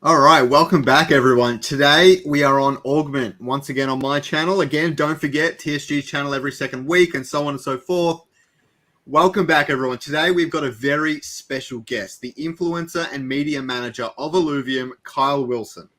All right, welcome back, everyone. Today we are on Augment once again on my channel. Again, don't forget TSG's channel every second week and so on and so forth. Welcome back, everyone. Today we've got a very special guest, the influencer and media manager of Alluvium, Kyle Wilson.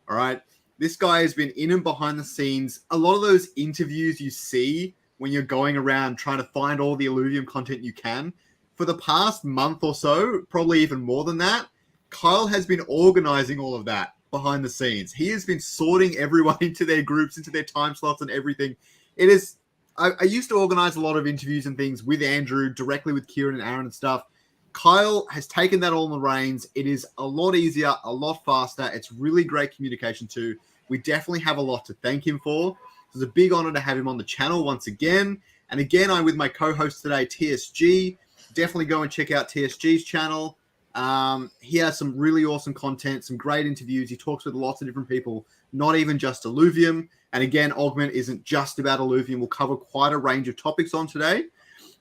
All right, this guy has been in and behind the scenes. A lot of those interviews you see when you're going around trying to find all the Alluvium content you can. For the past month or so, probably even more than that, Kyle has been organizing all of that behind the scenes. He has been sorting everyone into their groups, into their time slots and everything. It is, I used to organize a lot of interviews and things with Andrew, directly with Kieran and Aaron and stuff. Kyle has taken that all in the reins. It is a lot easier, a lot faster. It's really great communication too. We definitely have a lot to thank him for. It's a big honor to have him on the channel once again. And again, I'm with my co-host today, TSG. Definitely go and check out TSG's channel. He has some really awesome content, some great interviews. He talks with lots of different people, not even just Alluvium. And again, Augment isn't just about Alluvium. We'll cover quite a range of topics on today.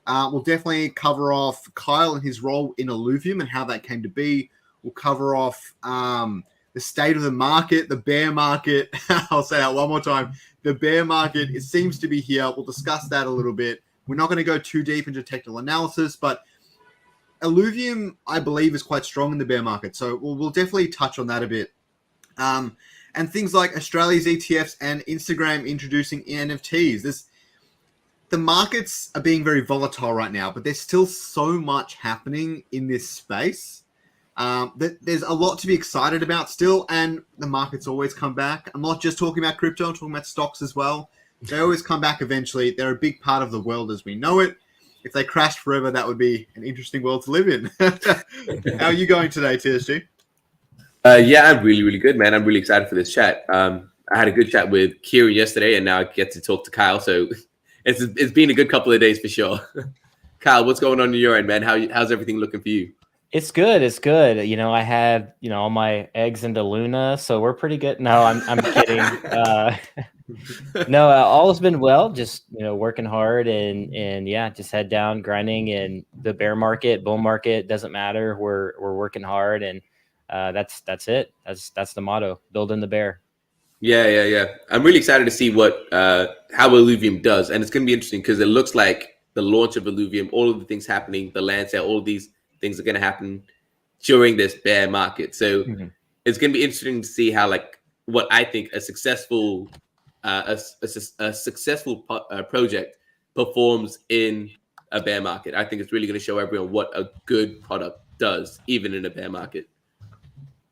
We'll definitely cover off Kyle and his role in Alluvium and how that came to be. We'll cover off the state of the market, the bear market. I'll say that one more time. The bear market, it seems to be here. We'll discuss that a little bit. We're not going to go too deep into technical analysis, but Alluvium, I believe, is quite strong in the bear market, so we'll definitely touch on that a bit. And things like Australia's ETFs and Instagram introducing NFTs. The markets are being very volatile right now, but there's still so much happening in this space. There's a lot to be excited about still, and the markets always come back. I'm not just talking about crypto, I'm talking about stocks as well. They always come back eventually. They're a big part of the world as we know it. If they crashed forever, that would be an interesting world to live in. How are you going today, TSG? Yeah, I'm really, really good, man. I'm really excited for this chat. I had a good chat with Kieran yesterday, and now I get to talk to Kyle. So it's been a good couple of days for sure. Kyle, what's going on your end, man? How's everything looking for you? It's good. It's good. You know, I had, all my eggs into Luna, so we're pretty good. No, I'm kidding. No, all has been well. Just, working hard and yeah, just head down, grinding. And the bear market, bull market, doesn't matter. We're working hard, and that's it. That's the motto: building the bear. Yeah. I'm really excited to see how Illuvium does, and it's going to be interesting because it looks like the launch of Illuvium, all of the things happening, the land sale, all of these things are going to happen during this bear market. So it's going to be interesting to see how, what I think a successful project performs in a bear market. I think it's really going to show everyone what a good product does, even in a bear market.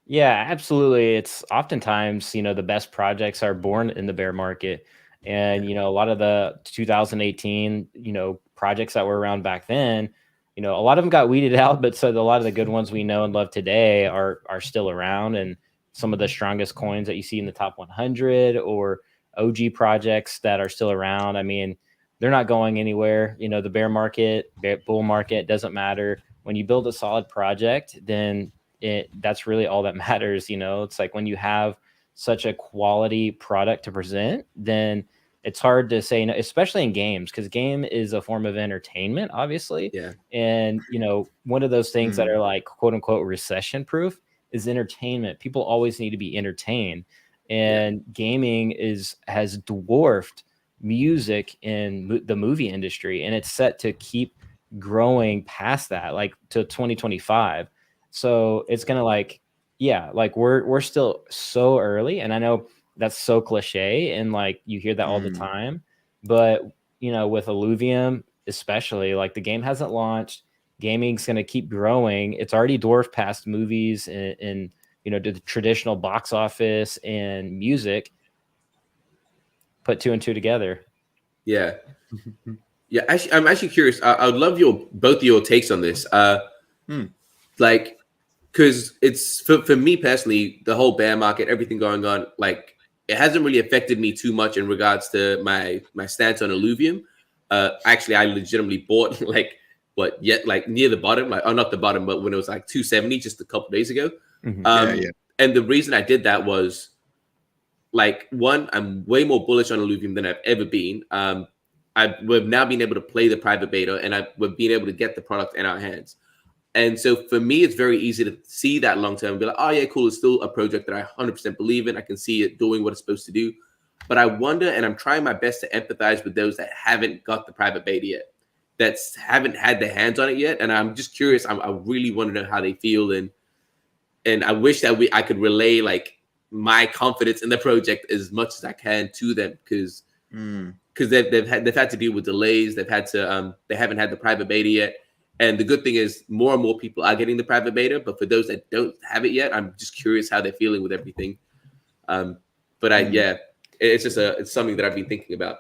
Yeah, absolutely. It's oftentimes, the best projects are born in the bear market. And, a lot of the 2018, projects that were around back then, a lot of them got weeded out, but so a lot of the good ones we know and love today are still around. And some of the strongest coins that you see in the top 100 or OG projects that are still around, I mean, they're not going anywhere. The bear market, bull market, doesn't matter. When you build a solid project, then that's really all that matters. It's like when you have such a quality product to present, then it's hard to say no, especially in games, because game is a form of entertainment, obviously. Yeah. And, one of those things that are like, quote unquote, recession proof is entertainment. People always need to be entertained. And gaming has dwarfed music in the movie industry. And it's set to keep growing past that, like to 2025. So it's going to we're still so early. And I know that's so cliche and you hear that all the time, but with Alluvium, especially, the game hasn't launched, gaming's going to keep growing. It's already dwarfed past movies and the traditional box office and music. Put two and two together. Yeah. Yeah. Actually, I'm actually curious. I would love both of your takes on this. Because it's for me personally, the whole bear market, everything going on, it hasn't really affected me too much in regards to my stance on Alluvium. Actually, I legitimately bought near the bottom, not the bottom, but when it was 270 just a couple days ago. And the reason I did that was one, I'm way more bullish on Alluvium than I've ever been. We've now been able to play the private beta, and we've been able to get the product in our hands. And so for me, it's very easy to see that long term and be like, oh yeah, cool. It's still a project that I 100% believe in. I can see it doing what it's supposed to do. But I wonder, and I'm trying my best to empathize with those that haven't got the private beta yet, that haven't had their hands on it yet. And I'm just curious. I really want to know how they feel. And I wish that I could relay like my confidence in the project as much as I can to them, because they've had to deal with delays. They've had to they haven't had the private beta yet. And the good thing is more and more people are getting the private beta. But for those that don't have it yet, I'm just curious how they're feeling with everything. It's something that I've been thinking about.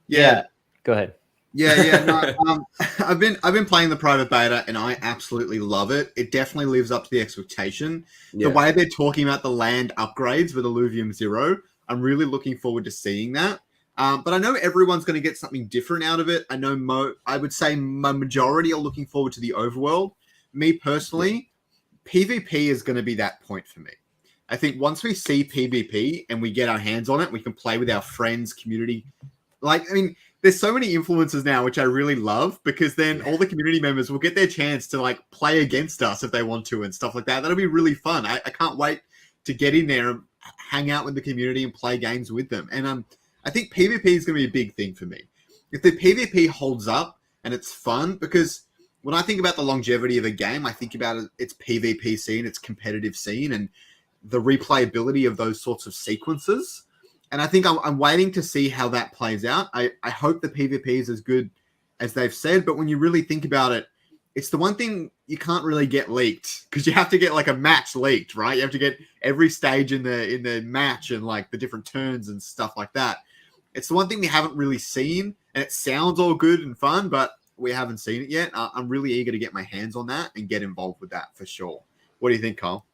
Yeah. Go ahead. Yeah. No, I've been playing the private beta and I absolutely love it. It definitely lives up to the expectation. Yeah. The way they're talking about the land upgrades with Alluvium Zero, I'm really looking forward to seeing that. But I know everyone's going to get something different out of it. I know I would say my majority are looking forward to the overworld. Me personally, PvP is going to be that point for me. I think once we see PvP and we get our hands on it, we can play with our friends, community. There's so many influencers now, which I really love, because then all the community members will get their chance to like play against us if they want to and stuff like that. That'll be really fun. I can't wait to get in there and hang out with the community and play games with them. And I think PvP is going to be a big thing for me. If the PvP holds up and it's fun, because when I think about the longevity of a game, I think about its PvP scene, its competitive scene, and the replayability of those sorts of sequences. And I think I'm waiting to see how that plays out. I hope the PvP is as good as they've said, but when you really think about it, it's the one thing you can't really get leaked, because you have to get like a match leaked, right? You have to get every stage in the match and like the different turns and stuff like that. It's the one thing we haven't really seen, and it sounds all good and fun, but we haven't seen it yet. I'm really eager to get my hands on that and get involved with that for sure. What do you think, Kyle?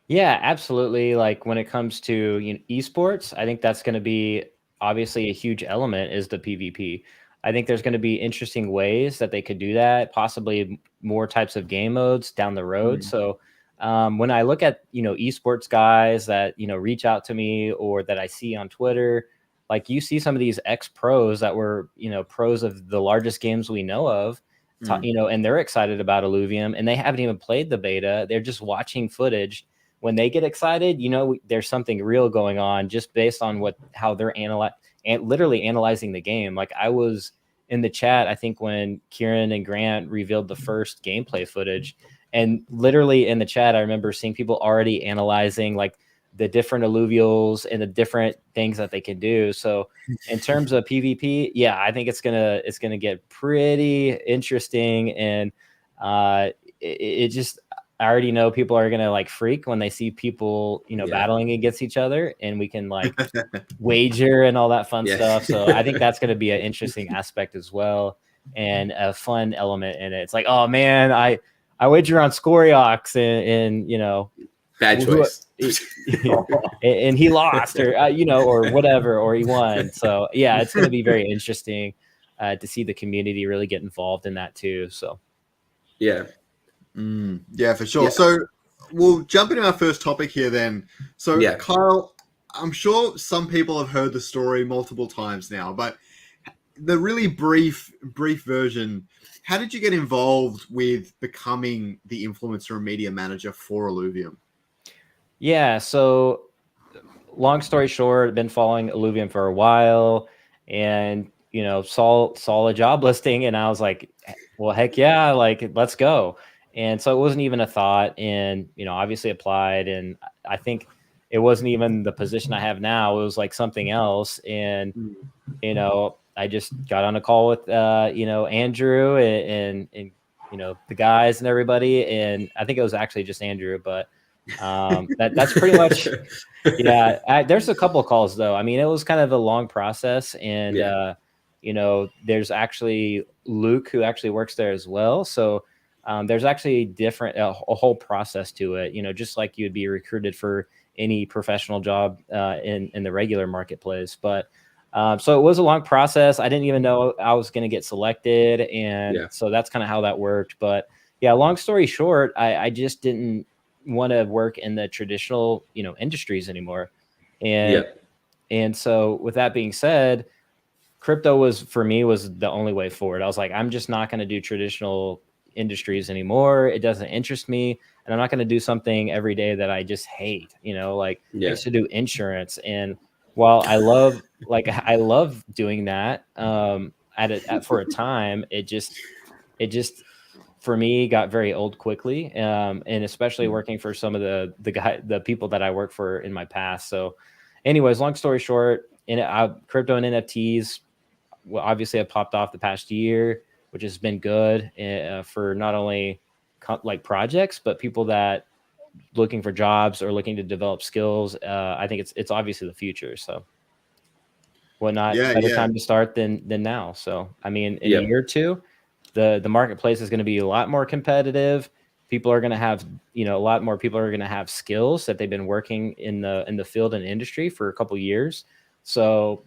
Yeah, absolutely. Like when it comes to esports, I think that's going to be obviously a huge element is the PvP. I think there's going to be interesting ways that they could do that, possibly more types of game modes down the road. So when I look at, esports guys that, reach out to me or that I see on Twitter, like you see some of these ex-pros that were, pros of the largest games we know of, and they're excited about Alluvium and they haven't even played the beta. They're just watching footage. When they get excited, there's something real going on just based on how they're literally analyzing the game. Like I was in the chat, I think when Kieran and Grant revealed the first gameplay footage, and literally in the chat, I remember seeing people already analyzing like the different alluvials and the different things that they can do. So in terms of PvP, yeah, I think it's gonna get pretty interesting, and it just, I already know people are gonna like freak when they see people, battling against each other, and we can like wager and all that fun stuff. So I think that's gonna be an interesting aspect as well, and a fun element in it. It's like, oh man, I wager on Scoriox and bad choice. And he lost, or or whatever, or he won. So yeah, it's gonna be very interesting to see the community really get involved in that too. So yeah. Yeah, for sure. Yeah. So we'll jump into our first topic here then. So Kyle, I'm sure some people have heard the story multiple times now, but the really brief version, how did you get involved with becoming the influencer and media manager for Alluvium? Yeah, so long story short, I've been following Alluvium for a while, and saw a job listing, and I was like, well, heck yeah, like let's go. And so it wasn't even a thought, and obviously applied, and I think it wasn't even the position I have now. It was like something else, and I just got on a call with Andrew and the guys and everybody, and I think it was actually just Andrew, but that's pretty much there's a couple of calls though. I mean, it was kind of a long process, and there's actually Luke who actually works there as well, so there's actually a whole process to it, just like you'd be recruited for any professional job in the regular marketplace. But so it was a long process. I didn't even know I was going to get selected, and so that's kind of how that worked. But yeah, long story short, I just didn't want to work in the traditional industries anymore, and so with that being said, crypto was for me was the only way forward. I was like, I'm just not going to do traditional industries anymore. It doesn't interest me. And I'm not going to do something every day that I just hate, like I used to do insurance. And while I love doing that, for a time, it just for me got very old quickly. And especially working for some of the people that I work for in my past. So anyways, long story short, crypto and NFTs, well, obviously I popped off the past year, which has been good for not only like projects, but people that looking for jobs or looking to develop skills. I think it's obviously the future. So what not better time to start than now. So, I mean, in a year or two, the marketplace is going to be a lot more competitive. People are going to have, a lot more people are going to have skills that they've been working in the field and industry for a couple of years. So,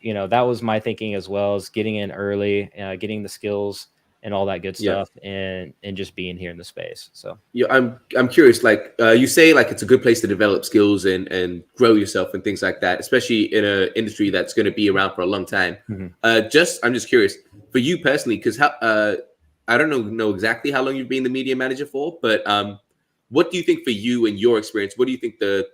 that was my thinking as well, as getting in early, getting the skills and all that good stuff, and just being here in the space. So I'm curious. Like you say, like it's a good place to develop skills and grow yourself and things like that, especially in an industry that's going to be around for a long time. Mm-hmm. I'm just curious for you personally, because I don't know exactly how long you've been the media manager for, but what do you think for you and your experience? What do you think the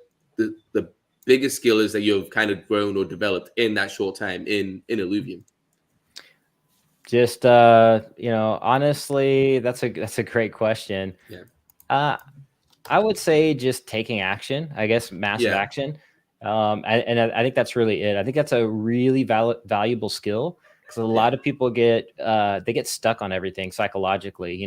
biggest skill is that you've kind of grown or developed in that short time in Alluvium? Just honestly, that's a great question. I would say just taking action, I guess, massive action. And I think that's really it. I think that's a really valuable skill, because a lot of people get stuck on everything psychologically.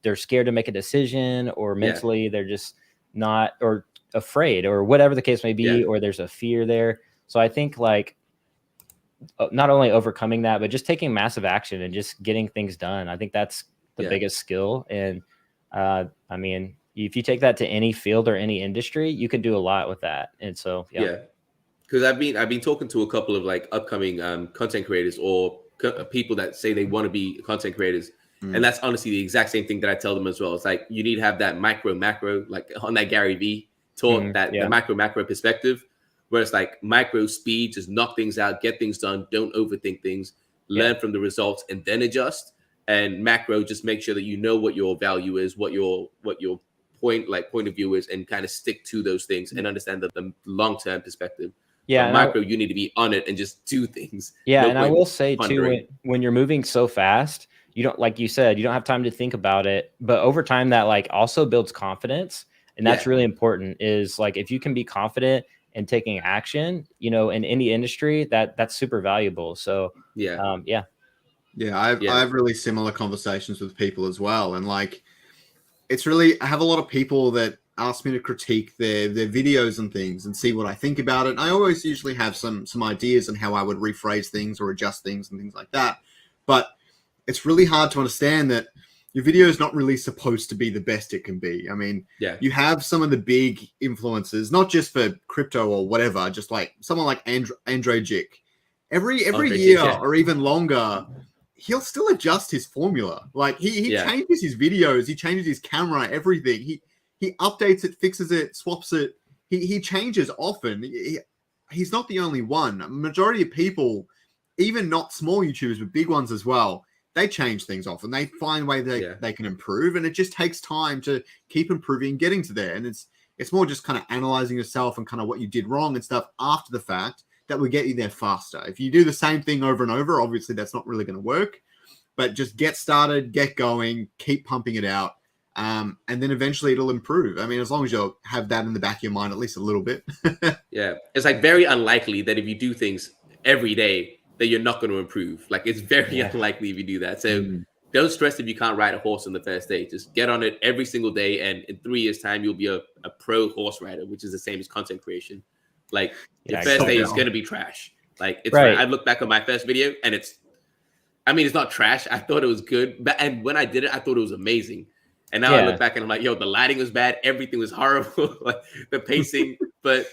They're scared to make a decision, or mentally they're just not, or afraid, or whatever the case may be, or there's a fear there. So I think like not only overcoming that, but just taking massive action and just getting things done. I think that's the biggest skill. And I mean, if you take that to any field or any industry, you can do a lot with that. And so because I've been talking to a couple of like upcoming content creators or people that say they want to be content creators, and that's honestly the exact same thing that I tell them as well. It's like you need to have that micro macro, like on that Gary Vee talk, the micro macro perspective, where it's like micro speed, just knock things out, get things done, don't overthink things, learn from the results, and then adjust. And macro, just make sure that you know what your value is, what your point of view is, and kind of stick to those things and understand the long-term perspective. But micro, you need to be on it and just do things. And I will say too, when you're moving so fast, you don't, like you said, you don't have time to think about it. But over time, that like also builds confidence, and that's really important. Is like if you can be confident and taking action, in any industry, that's super valuable. So I have really similar conversations with people as well, and like I have a lot of people that ask me to critique their videos and things and see what I think about it. And I always usually have some ideas on how I would rephrase things or adjust things and things like that. But it's really hard to understand that your video is not really supposed to be the best it can be. I mean, you have some of the big influencers, not just for crypto or whatever, just like someone like Andre Jick. Every year or even longer, he'll still adjust his formula. Like he changes his videos, he changes his camera, everything. He updates it, fixes it, swaps it. He changes often. He's not the only one. A majority of people, even not small YouTubers, but big ones as well, they change things often. They find ways they can improve, and it just takes time to keep improving and getting to there. And it's more just kind of analyzing yourself and kind of what you did wrong and stuff after the fact that will get you there faster. If you do the same thing over and over, obviously that's not really going to work. But just get started, get going, keep pumping it out, and then eventually it'll improve. I mean, as long as you have that in the back of your mind at least a little bit. It's like very unlikely that if you do things every day that you're not going to improve. Like it's very unlikely if you do that. So don't stress if you can't ride a horse on the first day. Just get on it every single day, and in 3 years' time, you'll be a pro horse rider, which is the same as content creation. Like the first day is going to be trash. Like it's I look back on my first video, and it's not trash. I thought it was good, and when I did it, I thought it was amazing. And now I look back and I'm like, yo, the lighting was bad, everything was horrible, like the pacing. But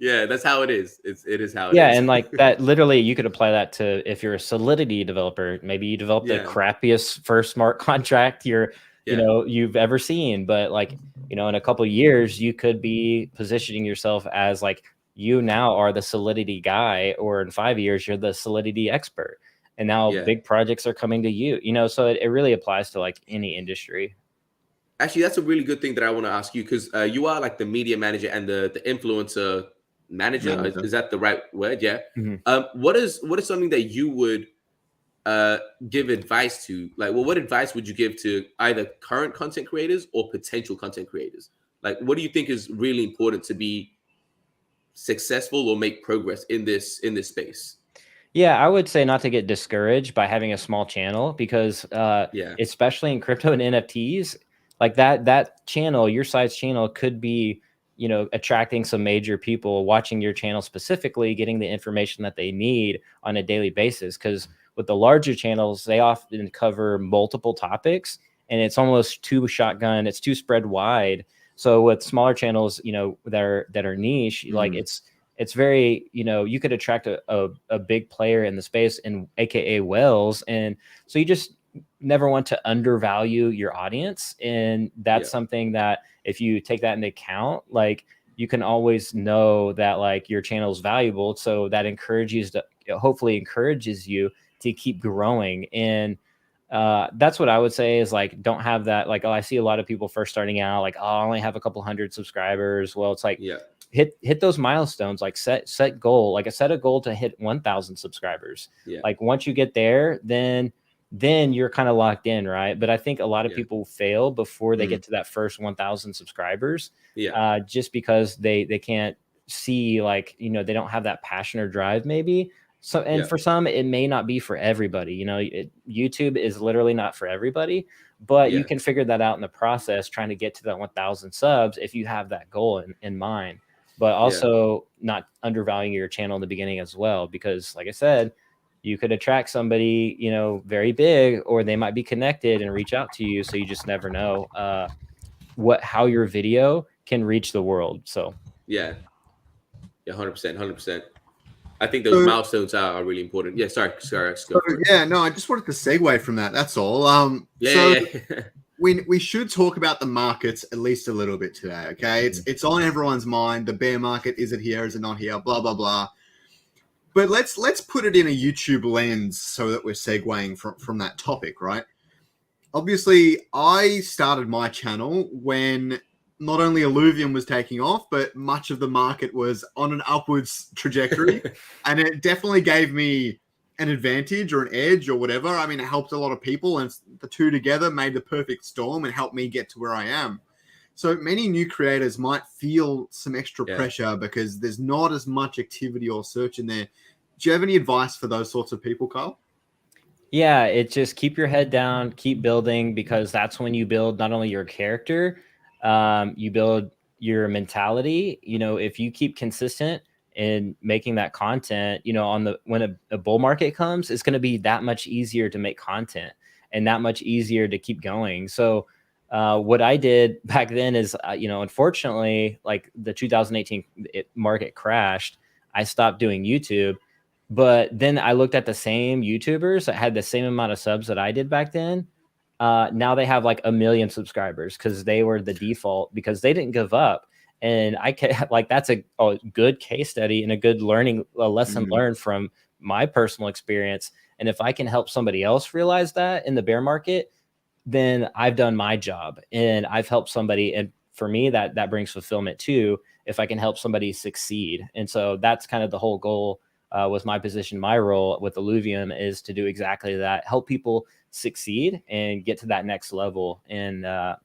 that's how it is. It is how it is. And like that, literally, you could apply that to if you're a Solidity developer. Maybe you developed the crappiest first smart contract you've ever seen, but like in a couple of years, you could be positioning yourself as like you now are the Solidity guy, or in 5 years, you're the Solidity expert. and now Yeah. big projects are coming to you, so it really applies to like any industry. Actually, that's a really good thing that I want to ask you, because you are like the media manager and the influencer manager. Is that the right word? Yeah. What is something that you would give advice to? Like, well, what advice would you give to either current content creators or potential content creators? Like, what do you think is really important to be successful or make progress in this space? Yeah, I would say not to get discouraged by having a small channel, because Yeah. especially in crypto and NFTs, like that channel, your size channel could be, attracting some major people watching your channel specifically, getting the information that they need on a daily basis. Because with the larger channels, they often cover multiple topics, and it's almost too shotgun, it's too spread wide. So with smaller channels, that are niche, like it's very, you could attract a big player in the space, and AKA whales. And so you just never want to undervalue your audience. And that's something that if you take that into account, like you can always know that like your channel is valuable. So that hopefully encourages you to keep growing. And that's what I would say is like, don't have that. Like, oh, I see a lot of people first starting out, like, oh, I only have a couple hundred subscribers. Well, it's like, hit those milestones, like set goal, like set a goal to hit 1,000 subscribers. Like once you get there, then you're kind of locked in, right? But I think a lot of people fail before they get to that first 1,000 subscribers, just because they can't see, like, they don't have that passion or drive maybe. So, and for some, it may not be for everybody. YouTube is literally not for everybody, but you can figure that out in the process, trying to get to that 1,000 subs if you have that goal in mind. But also not undervaluing your channel in the beginning as well, because like I said, you could attract somebody, very big, or they might be connected and reach out to you. So you just never know how your video can reach the world. So 100%. I think those milestones are really important. Yeah, sorry. No, I just wanted to segue from that. That's all. We should talk about the markets at least a little bit today. Okay, it's on everyone's mind. The bear market, is it here? Is it not here? Blah blah blah. But let's put it in a YouTube lens so that we're segueing from that topic, right? Obviously, I started my channel when not only Alluvium was taking off, but much of the market was on an upwards trajectory. And it definitely gave me an advantage or an edge or whatever. I mean, it helped a lot of people, and the two together made the perfect storm and helped me get to where I am. So many new creators might feel some extra pressure because there's not as much activity or search in there. Do you have any advice for those sorts of people, Kyle? Yeah, it just keep your head down, keep building, because that's when you build not only your character, you build your mentality. If you keep consistent in making that content, when a bull market comes, it's going to be that much easier to make content and that much easier to keep going. So what I did back then is, unfortunately, like the 2018 market crashed, I stopped doing YouTube. But then I looked at the same YouTubers that had the same amount of subs that I did back then. Now they have like 1 million subscribers because they were the default, because they didn't give up. And I can like, that's a good case study and a good lesson learned from my personal experience. And if I can help somebody else realize that in the bear market, then I've done my job and I've helped somebody. And for me, that brings fulfillment too, if I can help somebody succeed. And so that's kind of the whole goal. Was my position, my role with Alluvium is to do exactly that, help people succeed and get to that next level. And I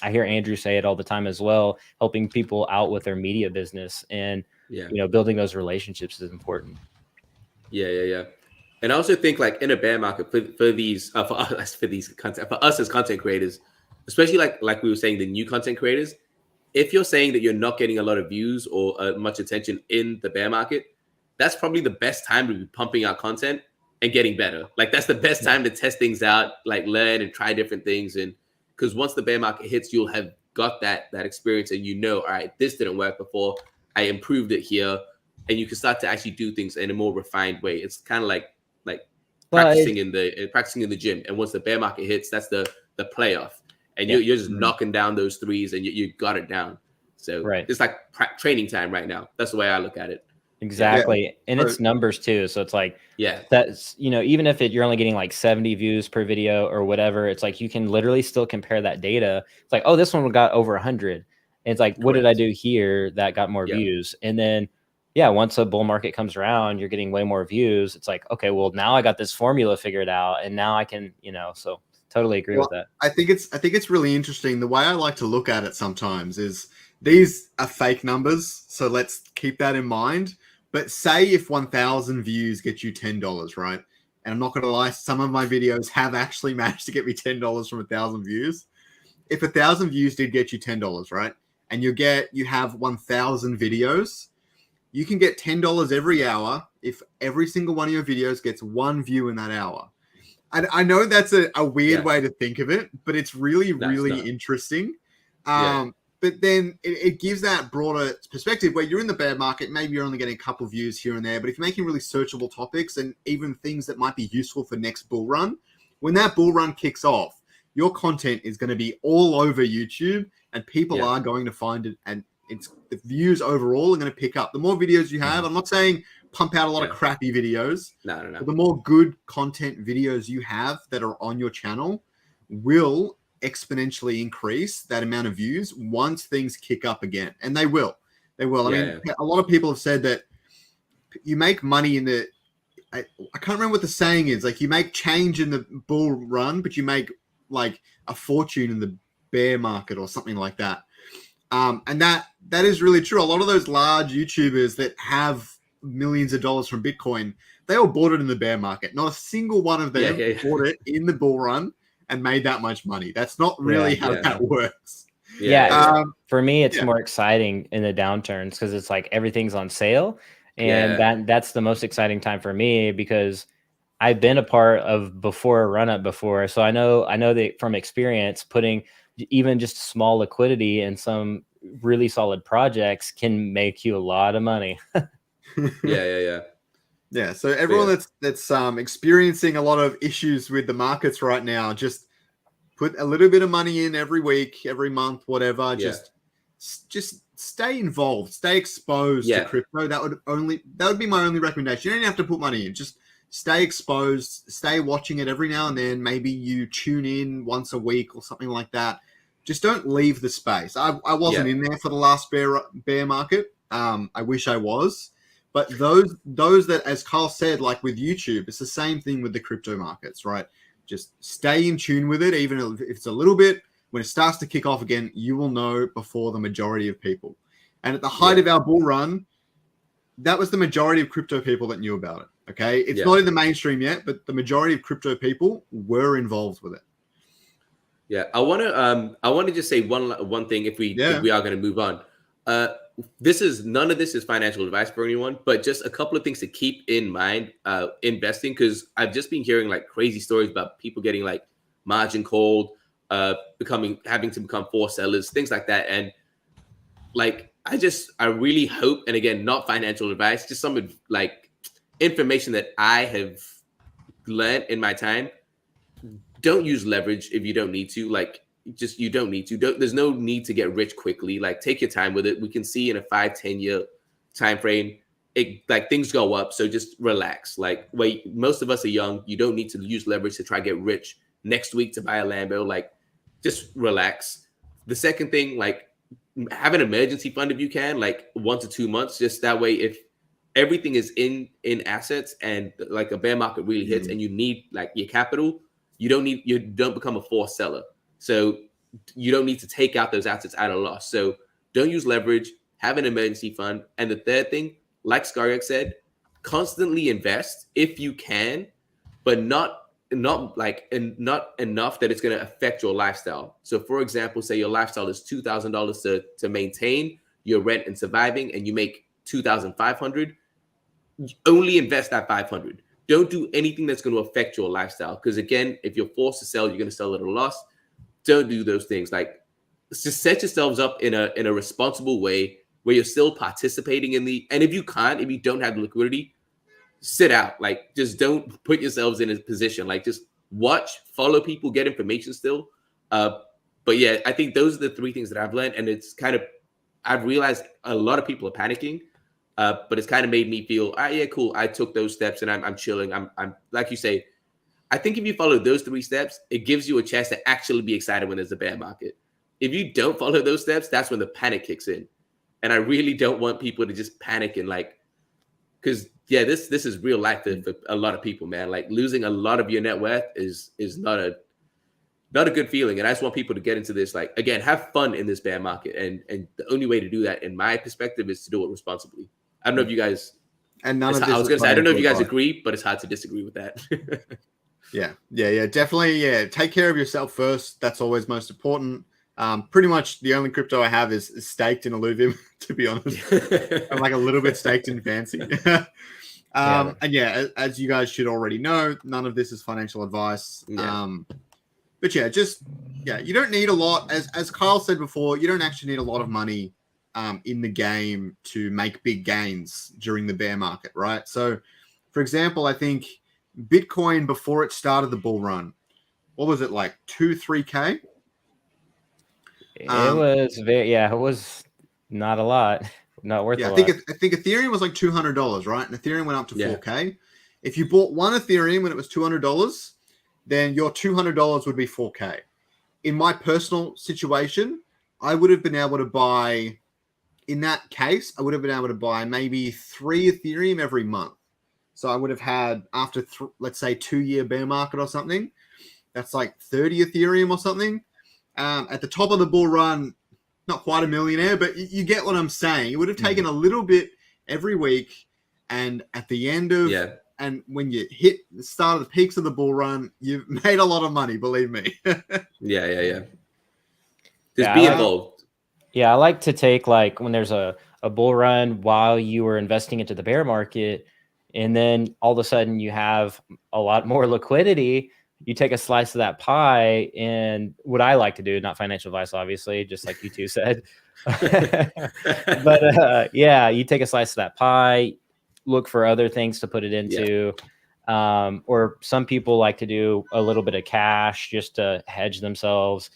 hear Andrew say it all the time as well, helping people out with their media business, and building those relationships is important. And I also think, like, in a bear market, for us as content creators, especially like we were saying, the new content creators, if you're saying that you're not getting a lot of views or much attention in the bear market, that's probably the best time to be pumping out content and getting better. Like, that's the best time to test things out, like learn and try different things. And because once the bear market hits, you'll have got that experience, and all right, this didn't work before, I improved it here, and you can start to actually do things in a more refined way. It's kind of like practicing in the gym. And once the bear market hits, that's the playoff, and you're just knocking down those threes, and you got it down. So it's like training time right now. That's the way I look at it. Exactly. And it's numbers too. So it's like, that's, even if you're only getting like 70 views per video or whatever, it's like you can literally still compare that data. It's like, oh, this one got over 100. And it's like, what did I do here that got more views? And then, once a bull market comes around, you're getting way more views. It's like, okay, well, now I got this formula figured out, and now I can, so totally agree with that. I think it's really interesting. The way I like to look at it sometimes is these are fake numbers, so let's keep that in mind. But say if 1,000 views get you $10, right? And I'm not going to lie, some of my videos have actually managed to get me $10 from 1,000 views. If 1,000 views did get you $10, right? And you have 1,000 videos, you can get $10 every hour if every single one of your videos gets one view in that hour. I know that's a weird way to think of it, but it's really, really interesting. But then it gives that broader perspective where you're in the bear market, maybe you're only getting a couple views here and there, but if you're making really searchable topics and even things that might be useful for next bull run, when that bull run kicks off, your content is going to be all over YouTube and people are going to find it, and the views overall are going to pick up. The more videos you have, I'm not saying pump out a lot of crappy videos. No. But the more good content videos you have that are on your channel will exponentially increase that amount of views once things kick up again. And they will. I mean, a lot of people have said that you make money in the, I can't remember what the saying is. Like, you make change in the bull run, but you make like a fortune in the bear market or something like that. And that is really true. A lot of those large YouTubers that have millions of dollars from Bitcoin, they all bought it in the bear market. Not a single one of them bought it in the bull run and made that much money. That's not really how that works. For me, it's more exciting in the downturns because it's like everything's on sale, and that's the most exciting time for me because I've been a part of before a run up before, so I know that from experience, putting even just small liquidity in some really solid projects can make you a lot of money. Yeah, so everyone that's experiencing a lot of issues with the markets right now, just put a little bit of money in every week, every month, whatever. Just stay involved, stay exposed to crypto. That would be my only recommendation. You don't have to put money in. Just stay exposed, stay watching it every now and then. Maybe you tune in once a week or something like that. Just don't leave the space. I wasn't in there for the last bear market. I wish I was. But those that, as Carl said, like with YouTube, it's the same thing with the crypto markets, right? Just stay in tune with it, even if it's a little bit. When it starts to kick off again, you will know before the majority of people. And at the height of our bull run, that was the majority of crypto people that knew about it. Okay, it's not in the mainstream yet, but the majority of crypto people were involved with it. Yeah, I want to just say one thing if we are going to move on. None of this is financial advice for anyone, but just a couple of things to keep in mind investing, because I've just been hearing like crazy stories about people getting like margin called, having to become forced sellers, things like that. And like I really hope, and again, not financial advice, just some like information that I have learned in my time. Don't use leverage if you don't need to. Like, you don't need to. There's no need to get rich quickly. Like, take your time with it. We can see in a 5-10 year time frame, things go up. So just relax. Like, most of us are young. You don't need to use leverage to try to get rich next week to buy a Lambo. Like, just relax. The second thing, like, have an emergency fund if you can, like 1 to 2 months. Just that way, if everything is in assets and like a bear market really hits and you need like your capital, you don't become a forced seller. So you don't need to take out those assets at a loss. So don't use leverage, have an emergency fund. And the third thing, like Scoriox said, constantly invest if you can, but not enough that it's going to affect your lifestyle. So for example, say your lifestyle is $2,000 to maintain your rent and surviving, and you make $2,500, only invest that $500. Don't do anything that's going to affect your lifestyle. Because again, if you're forced to sell, you're going to sell at a loss. Don't do those things. Like, just set yourselves up in a responsible way where you're still participating in and if you don't have the liquidity, sit out. Like, just don't put yourselves in a position. Like, just watch, follow people, get information still. But yeah, I think those are the three things that I've learned. And it's I've realized a lot of people are panicking. But it's kind of made me feel, yeah, cool. I took those steps and I'm chilling. I'm like you say, I think if you follow those 3 steps, it gives you a chance to actually be excited when there's a bear market. If you don't follow those steps, that's when the panic kicks in. And I really don't want people to just panic and like, because yeah, this is real life for a lot of people, man. Like losing a lot of your net worth is not a good feeling. And I just want people to get into this, like, again, have fun in this bear market. And the only way to do that, in my perspective, is to do it responsibly. I don't know if you guys, and none of this I was going to say, I don't know if you guys advice. agree, but it's hard to disagree with that. Yeah, definitely. Yeah, take care of yourself first. That's always most important. Pretty much the only crypto I have is staked in Illuvium, to be honest. I'm like a little bit staked in Fancy. And yeah, as you guys should already know, none of this is financial advice. Yeah. But yeah, you don't need a lot. As Kyle said before, you don't actually need a lot of money in the game to make big gains during the bear market, right? So, for example, I think Bitcoin, before it started the bull run, what was it, like 2-3K? It was not a lot, not worth a lot. I think Ethereum was like $200, right? And Ethereum went up to 4K. If you bought one Ethereum when it was $200, then your $200 would be 4K. In my personal situation, I would have been able to buy, in that case, I would have been able to buy maybe 3 Ethereum every month. So I would have had, after, let's say, 2-year bear market or something, that's like 30 Ethereum or something. At the top of the bull run, not quite a millionaire, but you get what I'm saying. It would have taken a little bit every week. And at the end of, and when you hit the start of the peaks of the bull run, you've made a lot of money, believe me. Yeah. Just be involved. Yeah, I like to take, like, when there's a bull run while you were investing into the bear market, and then all of a sudden you have a lot more liquidity, you take a slice of that pie. And what I like to do, not financial advice, obviously, just like you two said, but you take a slice of that pie, look for other things to put it into. Or some people like to do a little bit of cash just to hedge themselves.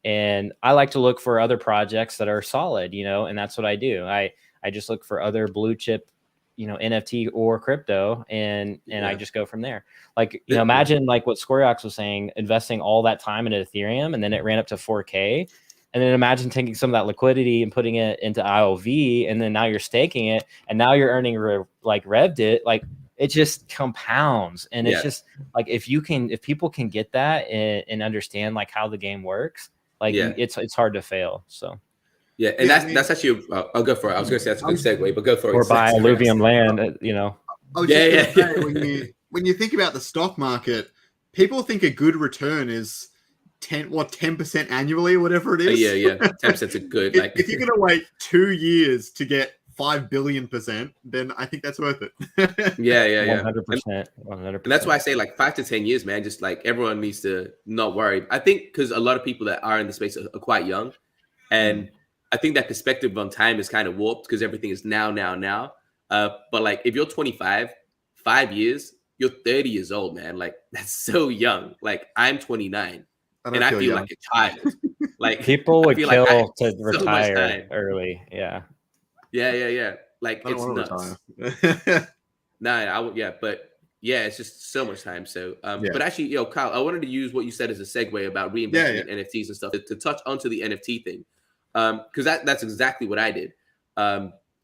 And I like to look for other projects that are solid, and that's what I do. I just look for other blue chip, NFT or crypto, and I just go from there. Like, imagine like what Scoriox was saying, investing all that time into Ethereum, and then it ran up to 4K. And then imagine taking some of that liquidity and putting it into IOV, and then now you're staking it, and now you're earning revved it. Like, it just compounds. And it's just like, if people can get that and understand like how the game works, like it's hard to fail. So. Yeah, and that's actually, I'll go for it. I was going to say that's a good segue, but go for it. Or buy Alluvium Land, When you think about the stock market, people think a good return is 10% annually, or whatever it is. 10% a good. Like, if you're going to wait 2 years to get 5 billion%, then I think that's worth it. 100%. And that's why I say, like, 5 to 10 years, man. Just like, everyone needs to not worry. I think because a lot of people that are in the space are quite young, and I think that perspective on time is kind of warped because everything is now. But like, if you're 25, 5 years, you're 30 years old, man. Like, that's so young. Like, I'm 29, and I feel like a child. Like, people would kill to retire early. Yeah. Like, it's nuts. But yeah, it's just so much time. So, but actually, Kyle, I wanted to use what you said as a segue about reinvesting in NFTs and stuff to touch onto the NFT thing. Because that's exactly what I did.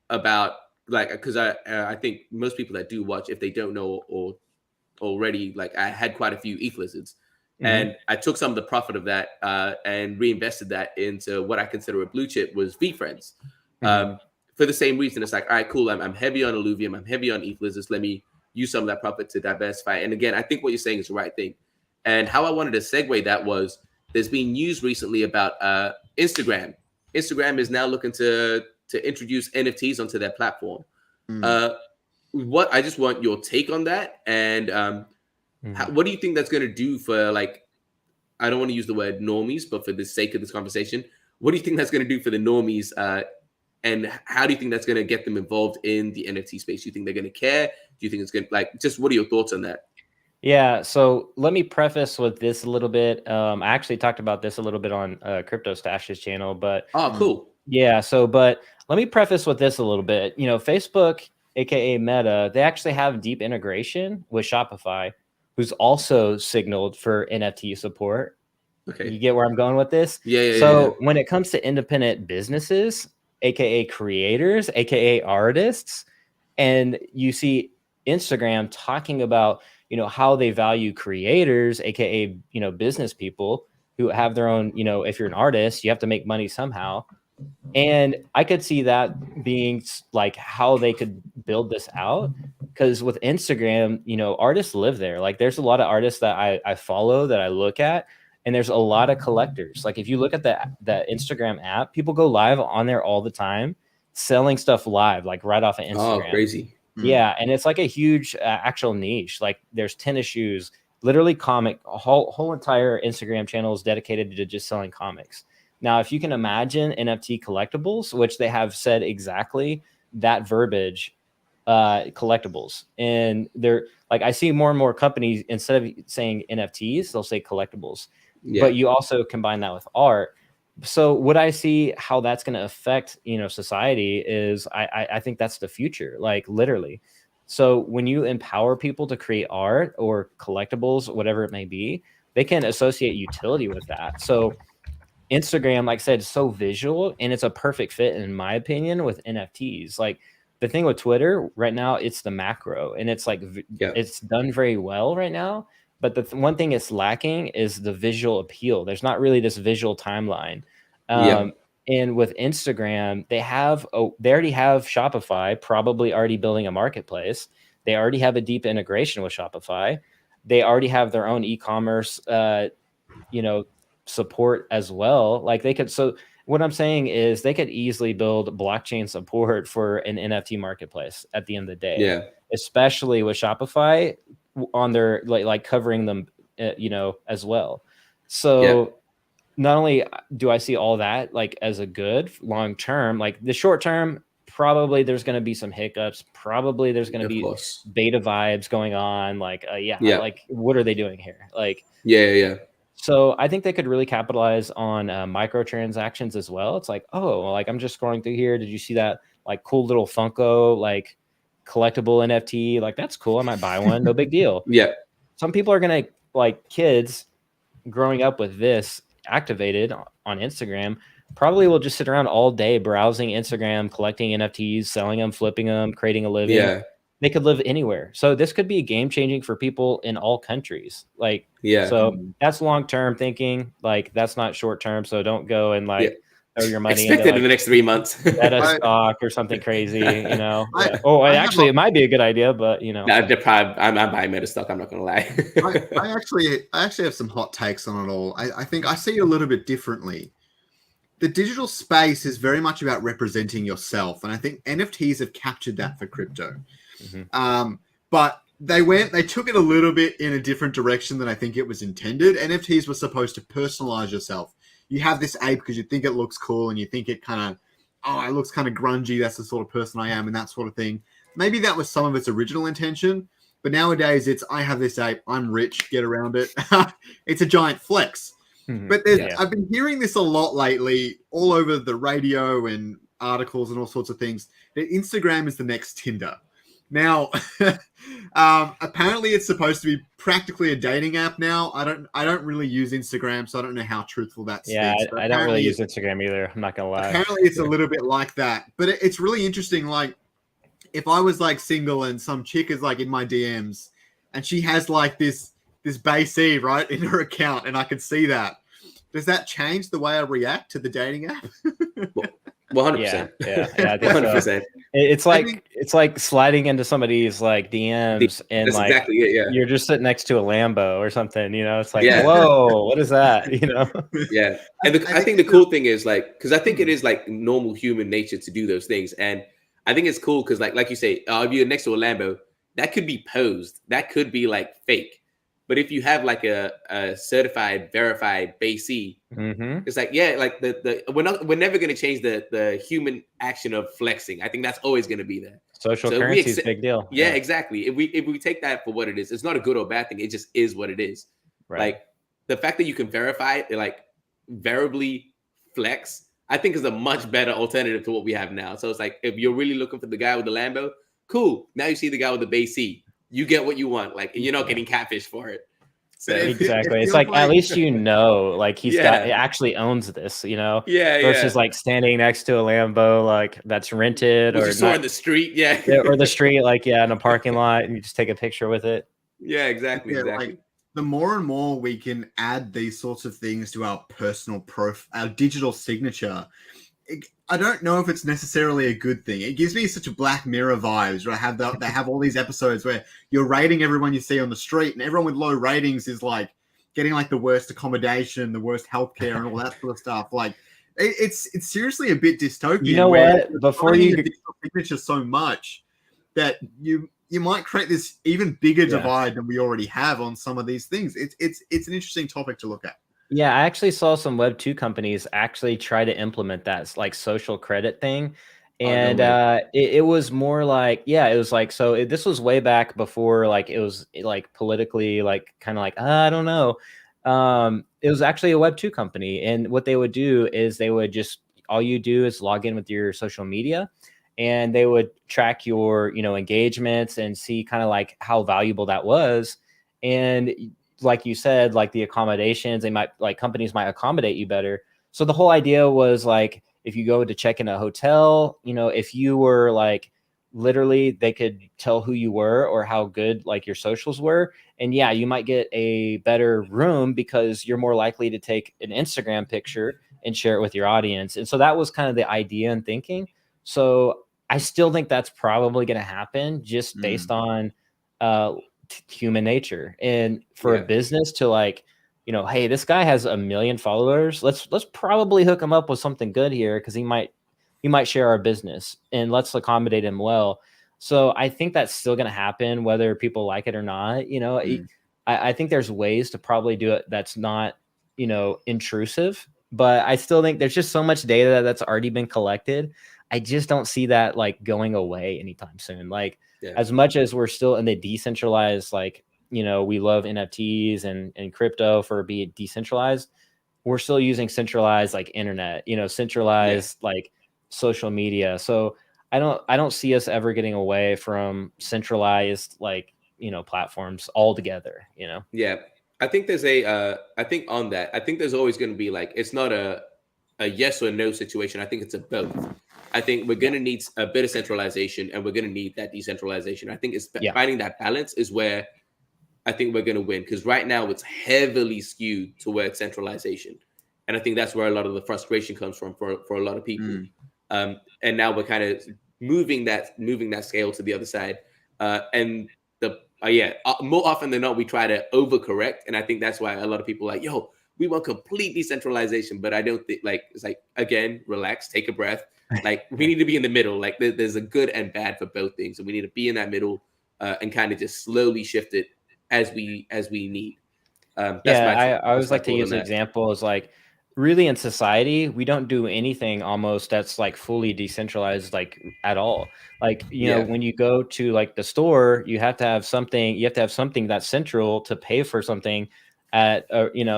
Because I think most people that do watch, if they don't know or already, like, I had quite a few ETH lizards, and I took some of the profit of that and reinvested that into what I consider a blue chip, was VFriends. For the same reason, it's like, all right, cool. I'm heavy on Alluvium. I'm heavy on ETH lizards. Let me use some of that profit to diversify. And again, I think what you're saying is the right thing. And how I wanted to segue that was, there's been news recently about Instagram. Instagram is now looking to introduce NFTs onto their platform. I just want your take on that, and what do you think that's going to do for, like, I don't want to use the word normies, but for the sake of this conversation, what do you think that's going to do for the normies, and how do you think that's going to get them involved in the NFT space? Do you think they're going to care? Do you think it's going to, like, just what are your thoughts on that? Yeah, so let me preface with this a little bit. I actually talked about this a little bit on Crypto Stash's channel, but cool. Yeah. So, but let me preface with this a little bit. Facebook, aka Meta, they actually have deep integration with Shopify, who's also signaled for NFT support. Okay. You get where I'm going with this? Yeah. When it comes to independent businesses, aka creators, aka artists, and you see Instagram talking about, how they value creators, aka, business people who have their own, if you're an artist, you have to make money somehow. And I could see that being like how they could build this out. Because with Instagram, artists live there. Like there's a lot of artists that I follow that I look at, and there's a lot of collectors. Like if you look at the Instagram app, people go live on there all the time, selling stuff live, like right off of Instagram. Oh, crazy. Yeah, and it's like a huge actual niche. Like there's tennis shoes, literally a whole entire Instagram channel is dedicated to just selling comics. Now, if you can imagine NFT collectibles, which they have said exactly that verbiage, collectibles, and they're like, I see more and more companies, instead of saying NFTs, they'll say collectibles. Yeah. But you also combine that with art. So what I see how that's going to affect, society is I think that's the future, like literally. So when you empower people to create art or collectibles, whatever it may be, they can associate utility with that. So Instagram, like I said, is so visual, and it's a perfect fit, in my opinion, with NFTs. Like the thing with Twitter right now, it's the macro, and it's like it's done very well right now. But the one thing it's lacking is the visual appeal. There's not really this visual timeline. And with Instagram, they already have Shopify, probably already building a marketplace. They already have a deep integration with Shopify. They already have their own e-commerce, support as well. Like they could. So what I'm saying is they could easily build blockchain support for an NFT marketplace at the end of the day. Yeah. Especially with Shopify on their like covering them, as well. So not only do I see all that like as a good long term, like the short term, probably there's going to be some hiccups. Probably there's going to be beta vibes going on. Like, like what are they doing here? Like, yeah. So I think they could really capitalize on microtransactions as well. It's like, like I'm just scrolling through here. Did you see that like cool little Funko, like collectible NFT? Like that's cool. I might buy one. No big deal. Yeah. Some people are going to, like kids growing up with this activated on Instagram, probably will just sit around all day browsing Instagram, collecting NFTs, selling them, flipping them, creating a living. Yeah. They could live anywhere. So this could be game changing for people in all countries. Like, so that's long term thinking. Like that's not short term. So don't go and throw your money into in the next 3 months. Meta stock or something crazy, it might be a good idea, but I'm buying Meta stock. I'm not gonna lie. I actually have some hot takes on it all. I think I see it a little bit differently. The digital space is very much about representing yourself, and I think NFTs have captured that for crypto. But they took it a little bit in a different direction than I think it was intended. NFTs were supposed to personalize yourself. You have this ape because you think it looks cool and you think it it looks kind of grungy. That's the sort of person I am and that sort of thing. Maybe that was some of its original intention, but nowadays it's, I have this ape, I'm rich, get around it. It's a giant flex. But I've been hearing this a lot lately, all over the radio and articles and all sorts of things, that Instagram is the next Tinder. Now, apparently it's supposed to be practically a dating app now. I don't really use Instagram, so I don't know how truthful that's. Yeah, I don't really use Instagram either. I'm not gonna lie. Apparently it's a little bit like that, but it's really interesting. Like, if I was like single and some chick is like in my DMs and she has like this base E, right, in her account, and I can see that, does that change the way I react to the dating app? 100%. Yeah, I think 100%. So. It's like sliding into somebody's like DMs and that's like exactly it, yeah. You're just sitting next to a Lambo or something, it's like, whoa, what is that? Yeah. And I think the cool thing is like, because I think it is like normal human nature to do those things. And I think it's cool because like you say, if you're next to a Lambo, that could be posed. That could be like fake. But if you have like a certified, verified base E, it's like, like we're never going to change the human action of flexing. I think that's always going to be there. Social currency is a big deal. Yeah, exactly. If we take that for what it is, it's not a good or bad thing. It just is what it is. Right. Like the fact that you can verify it, like variably flex I think is a much better alternative to what we have now. So it's like, if you're really looking for the guy with the Lambo, cool. Now you see the guy with the Bay C. You get what you want, like, and you're not getting catfish for it. So Exactly. It's like, at least like he's got, it actually owns this, versus like standing next to a Lambo like that's rented or you saw in the street, or the street, like in a parking lot, and you just take a picture with it. Yeah, exactly. Like, the more and more we can add these sorts of things to our personal our digital signature, I don't know if it's necessarily a good thing. It gives me such a Black Mirror vibes, where they have all these episodes where you're rating everyone you see on the street, and everyone with low ratings is like getting like the worst accommodation, the worst healthcare, and all that sort of stuff. Like, it's seriously a bit dystopian. You know what? Before you digital signature so much that you might create this even bigger divide than we already have on some of these things. It's an interesting topic to look at. Yeah, I actually saw some Web 2 companies actually try to implement that like social credit thing. And it was more like, it was like, so this was way back before, like, it was like politically, like, kind of like, I don't know. It was actually a Web 2 company. And what they would do is they would just, all you do is log in with your social media, and they would track your, engagements and see kind of like how valuable that was. And like you said, like the accommodations, companies might accommodate you better. So the whole idea was like, if you go to check in a hotel, if you were like, literally they could tell who you were or how good like your socials were. And you might get a better room because you're more likely to take an Instagram picture and share it with your audience. And so that was kind of the idea and thinking. So I still think that's probably going to happen just based on, human nature. And for a business to like, hey, this guy has 1 million followers, let's probably hook him up with something good here, because he might share our business, and let's accommodate him well. So I think that's still going to happen whether people like it or not. I think there's ways to probably do it that's not intrusive, but I still think there's just so much data that's already been collected. I just don't see that like going away anytime soon. Like, as much as we're still in the decentralized, like, we love NFTs and crypto for being decentralized, we're still using centralized like internet, centralized like social media. So I don't see us ever getting away from centralized like, platforms altogether, Yeah. I think there's I think on that, I think there's always going to be like, it's not a yes or no situation. I think it's a both. I think we're going to need a bit of centralization, and we're going to need that decentralization. I think it's finding that balance is where I think we're going to win, because right now it's heavily skewed towards centralization. And I think that's where a lot of the frustration comes from for a lot of people. And now we're kind of moving that scale to the other side. And more often than not, we try to overcorrect. And I think that's why a lot of people are like, yo, we want complete decentralization. But I don't think, like, it's like, again, relax, take a breath. Like, we need to be in the middle. Like, there's a good and bad for both things. And we need to be in that middle and kind of just slowly shift it as we need. I always like to use an example is like, really in society, we don't do anything almost that's like fully decentralized, like at all. Like, when you go to like the store, you have to have something that's central to pay for something at,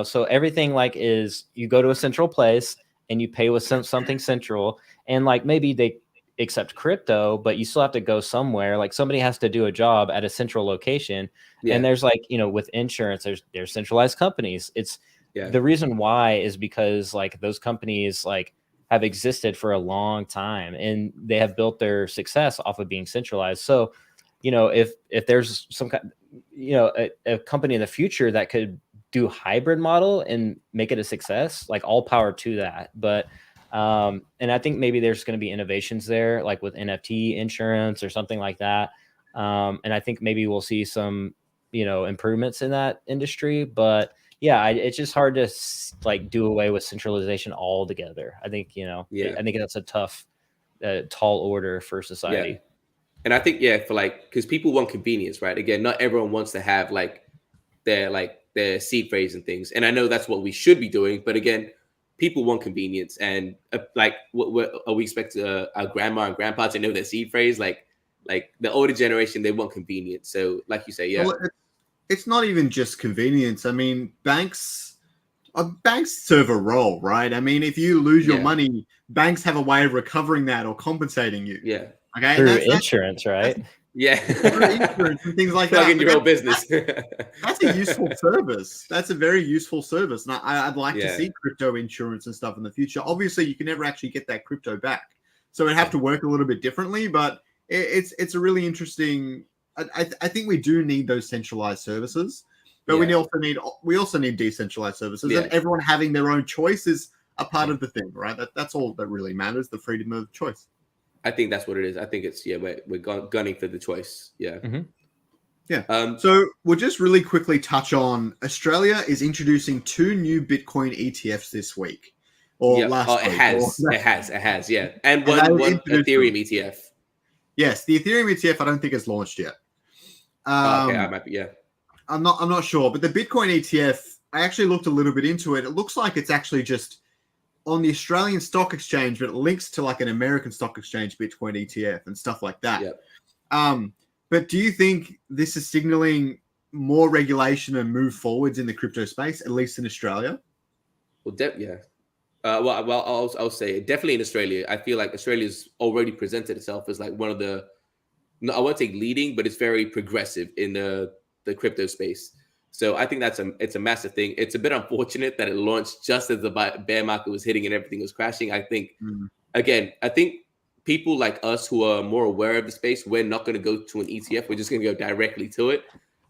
so everything like is, you go to a central place and you pay with something central, and like maybe they accept crypto, but you still have to go somewhere. Like, somebody has to do a job at a central location. And there's like, with insurance, there's centralized companies. It's the reason why is because like those companies like have existed for a long time, and they have built their success off of being centralized. So, if there's some kind, a company in the future that could do hybrid model and make it a success, like, all power to that. But and I think maybe there's going to be innovations there, like with NFT insurance or something like that. And I think maybe we'll see some, improvements in that industry. But it's just hard to like do away with centralization altogether. I think, I think that's a tough, tall order for society. Yeah. And I think, for like, because people want convenience, right? Again, not everyone wants to have like their seed phrase and things. And I know that's what we should be doing. But again, people want convenience. And like, what are we expect our grandma and grandpa to know their seed phrase? Like the older generation, they want convenience. So like you say, Well, it's not even just convenience. I mean, banks Banks serve a role, right? I mean, if you lose your Yeah. money, banks have a way of recovering that or compensating you. Yeah. Okay, Through and insurance, right? Yeah. through insurance and things like Plug that. in But your own business. that's a useful service. That's a very useful service, and I'd like to Yeah. see crypto insurance and stuff in the future. Obviously, you can never actually get that crypto back, so it'd have to work a little bit differently. But it's a really interesting. I think we do need those centralized services, but Yeah. we also need decentralized services, Yeah. and everyone having their own choice is a part of the thing, right? That's all that really matters: the freedom of choice. I think that's what it is. I think it's we're gunning for the choice. Yeah. Yeah. So we'll just really quickly touch on Australia is introducing 2 new Bitcoin ETFs this week or last it week. has. Yeah. And And they one introduced Ethereum them. ETF. Yes, the Ethereum ETF I don't think has launched yet. Okay, I might be, yeah. I'm not sure, but the Bitcoin ETF, I actually looked a little bit into it. It looks like it's actually just on the Australian Stock Exchange, but it links to like an American Stock Exchange Bitcoin ETF and stuff like that. Yep. But do you think this is signaling more regulation and move forwards in the crypto space, at least in Australia? Well, yeah. I'll say definitely in Australia. I feel like Australia's already presented itself as like one of the, no, I won't say leading, but it's very progressive in the crypto space. So I think it's a massive thing. It's a bit unfortunate that it launched just as the bear market was hitting and everything was crashing. I think, again, people like us who are more aware of the space, we're not going to go to an ETF. We're just going to go directly to it.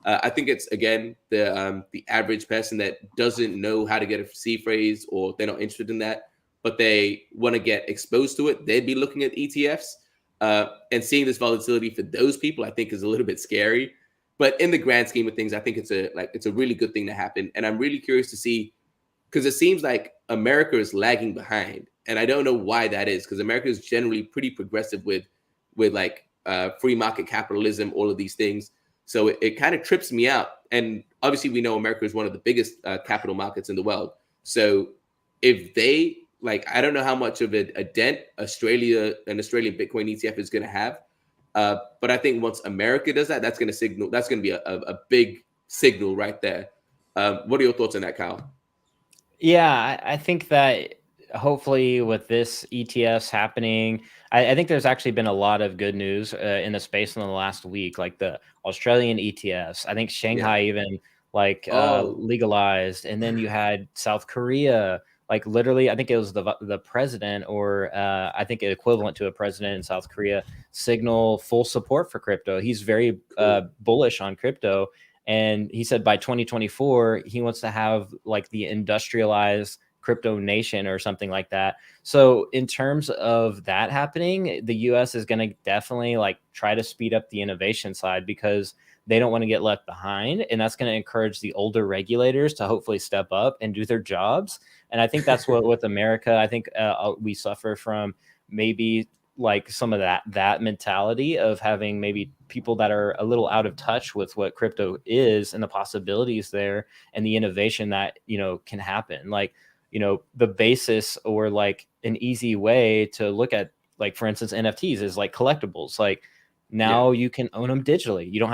I think it's, again, the average person that doesn't know how to get a C phrase or they're not interested in that, but they want to get exposed to it. They'd be looking at ETFs and seeing this volatility for those people, I think is a little bit scary. But in the grand scheme of things, I think it's a really good thing to happen. And I'm really curious to see, because it seems like America is lagging behind. And I don't know why that is, because America is generally pretty progressive with like free market capitalism, all of these things. So it kind of trips me out. And obviously, we know America is one of the biggest capital markets in the world. So if they, I don't know how much of a dent an Australian Bitcoin ETF is going to have. But I think once America does that, that's going to be a big signal right there. What are your thoughts on that, Kyle? Yeah, I think that hopefully with this ETFs happening, I think there's actually been a lot of good news in the space in the last week, like the Australian ETFs. I think Shanghai even legalized, and then you had South Korea, like literally, I think it was the president, or I think equivalent to a president in South Korea, signal full support for crypto. He's very bullish on crypto. And he said by 2024, he wants to have like the industrialized crypto nation or something like that. So in terms of that happening, the US is going to definitely like try to speed up the innovation side because they don't want to get left behind. And that's going to encourage the older regulators to hopefully step up and do their jobs. And I think that's what with America, I think we suffer from maybe like some of that mentality of having maybe people that are a little out of touch with what crypto is and the possibilities there and the innovation that, can happen. Like, the basis or like an easy way to look at, like, for instance, NFTs is like collectibles. Like now you can own them digitally. I don't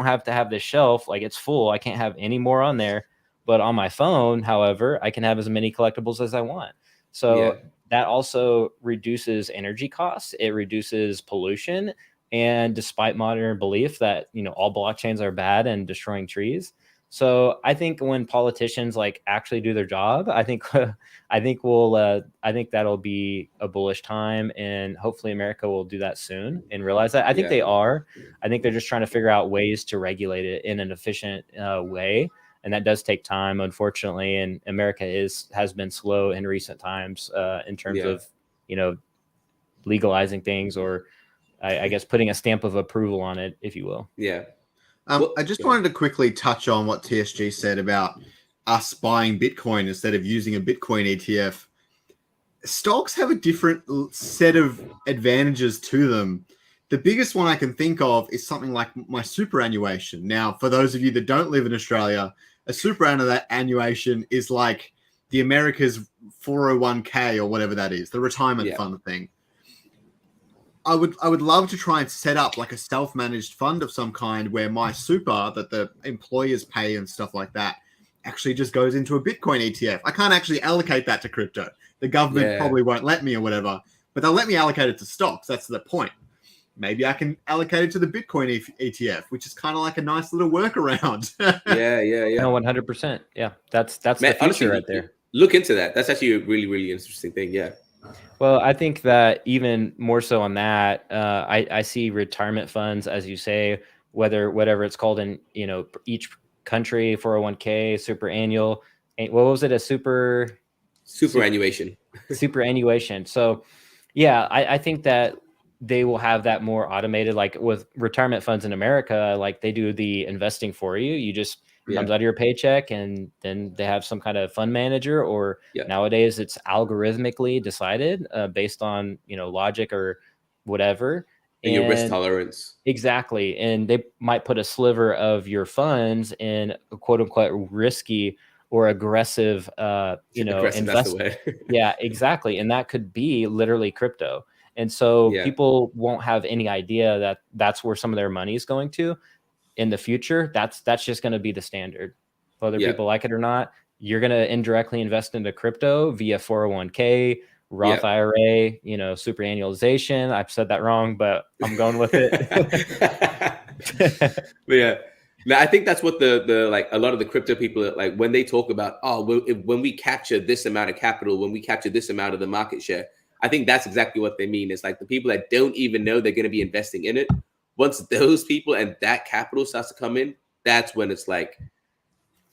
have to have this shelf. Like it's full. I can't have any more on there, but on my phone, however, I can have as many collectibles as I want. So that also reduces energy costs. It reduces pollution. And despite modern belief that, all blockchains are bad and destroying trees. So I think when politicians like actually do their job, I think that'll be a bullish time, and hopefully America will do that soon and realize that. I think they are. I think they're just trying to figure out ways to regulate it in an efficient way. And that does take time, unfortunately. And America has been slow in recent times in terms of, legalizing things, or I guess putting a stamp of approval on it, if you will. Yeah. I just wanted to quickly touch on what TSG said about us buying Bitcoin instead of using a Bitcoin ETF. Stocks have a different set of advantages to them. The biggest one I can think of is something like my superannuation. Now, for those of you that don't live in Australia, a superannuation is like the America's 401k or whatever that is, the retirement fund thing. I would love to try and set up like a self-managed fund of some kind where my super that the employers pay and stuff like that actually just goes into a Bitcoin ETF. I can't actually allocate that to crypto. The government probably won't let me or whatever, but they'll let me allocate it to stocks. That's the point. Maybe I can allocate it to the Bitcoin ETF, which is kind of like a nice little workaround. No, 100%. Yeah, that's Man, the future honestly, right there. Look into that. That's actually a really, really interesting thing. Yeah. Well, I think that even more so on that, I see retirement funds, as you say, whatever it's called in each country, 401k, super annual. What was it? A superannuation. Superannuation. So, yeah, I think that they will have that more automated, like with retirement funds in America, like they do the investing for you. You just comes out of your paycheck, and then they have some kind of fund manager, or nowadays it's algorithmically decided based on logic or whatever, and your risk tolerance. Exactly, and they might put a sliver of your funds in a quote unquote risky or aggressive, aggressive, that's the way. Yeah, exactly, and that could be literally crypto. And so people won't have any idea that that's where some of their money is going to in the future. That's just going to be the standard, whether people like it or not. You're going to indirectly invest into crypto via 401k, Roth IRA, superannualization. I've said that wrong, but I'm going with it. But now, I think that's what the like a lot of the crypto people like when they talk about, when we capture this amount of capital, when we capture this amount of the market share. I think that's exactly what they mean. It's like the people that don't even know they're going to be investing in it. Once those people and that capital starts to come in, that's when it's like,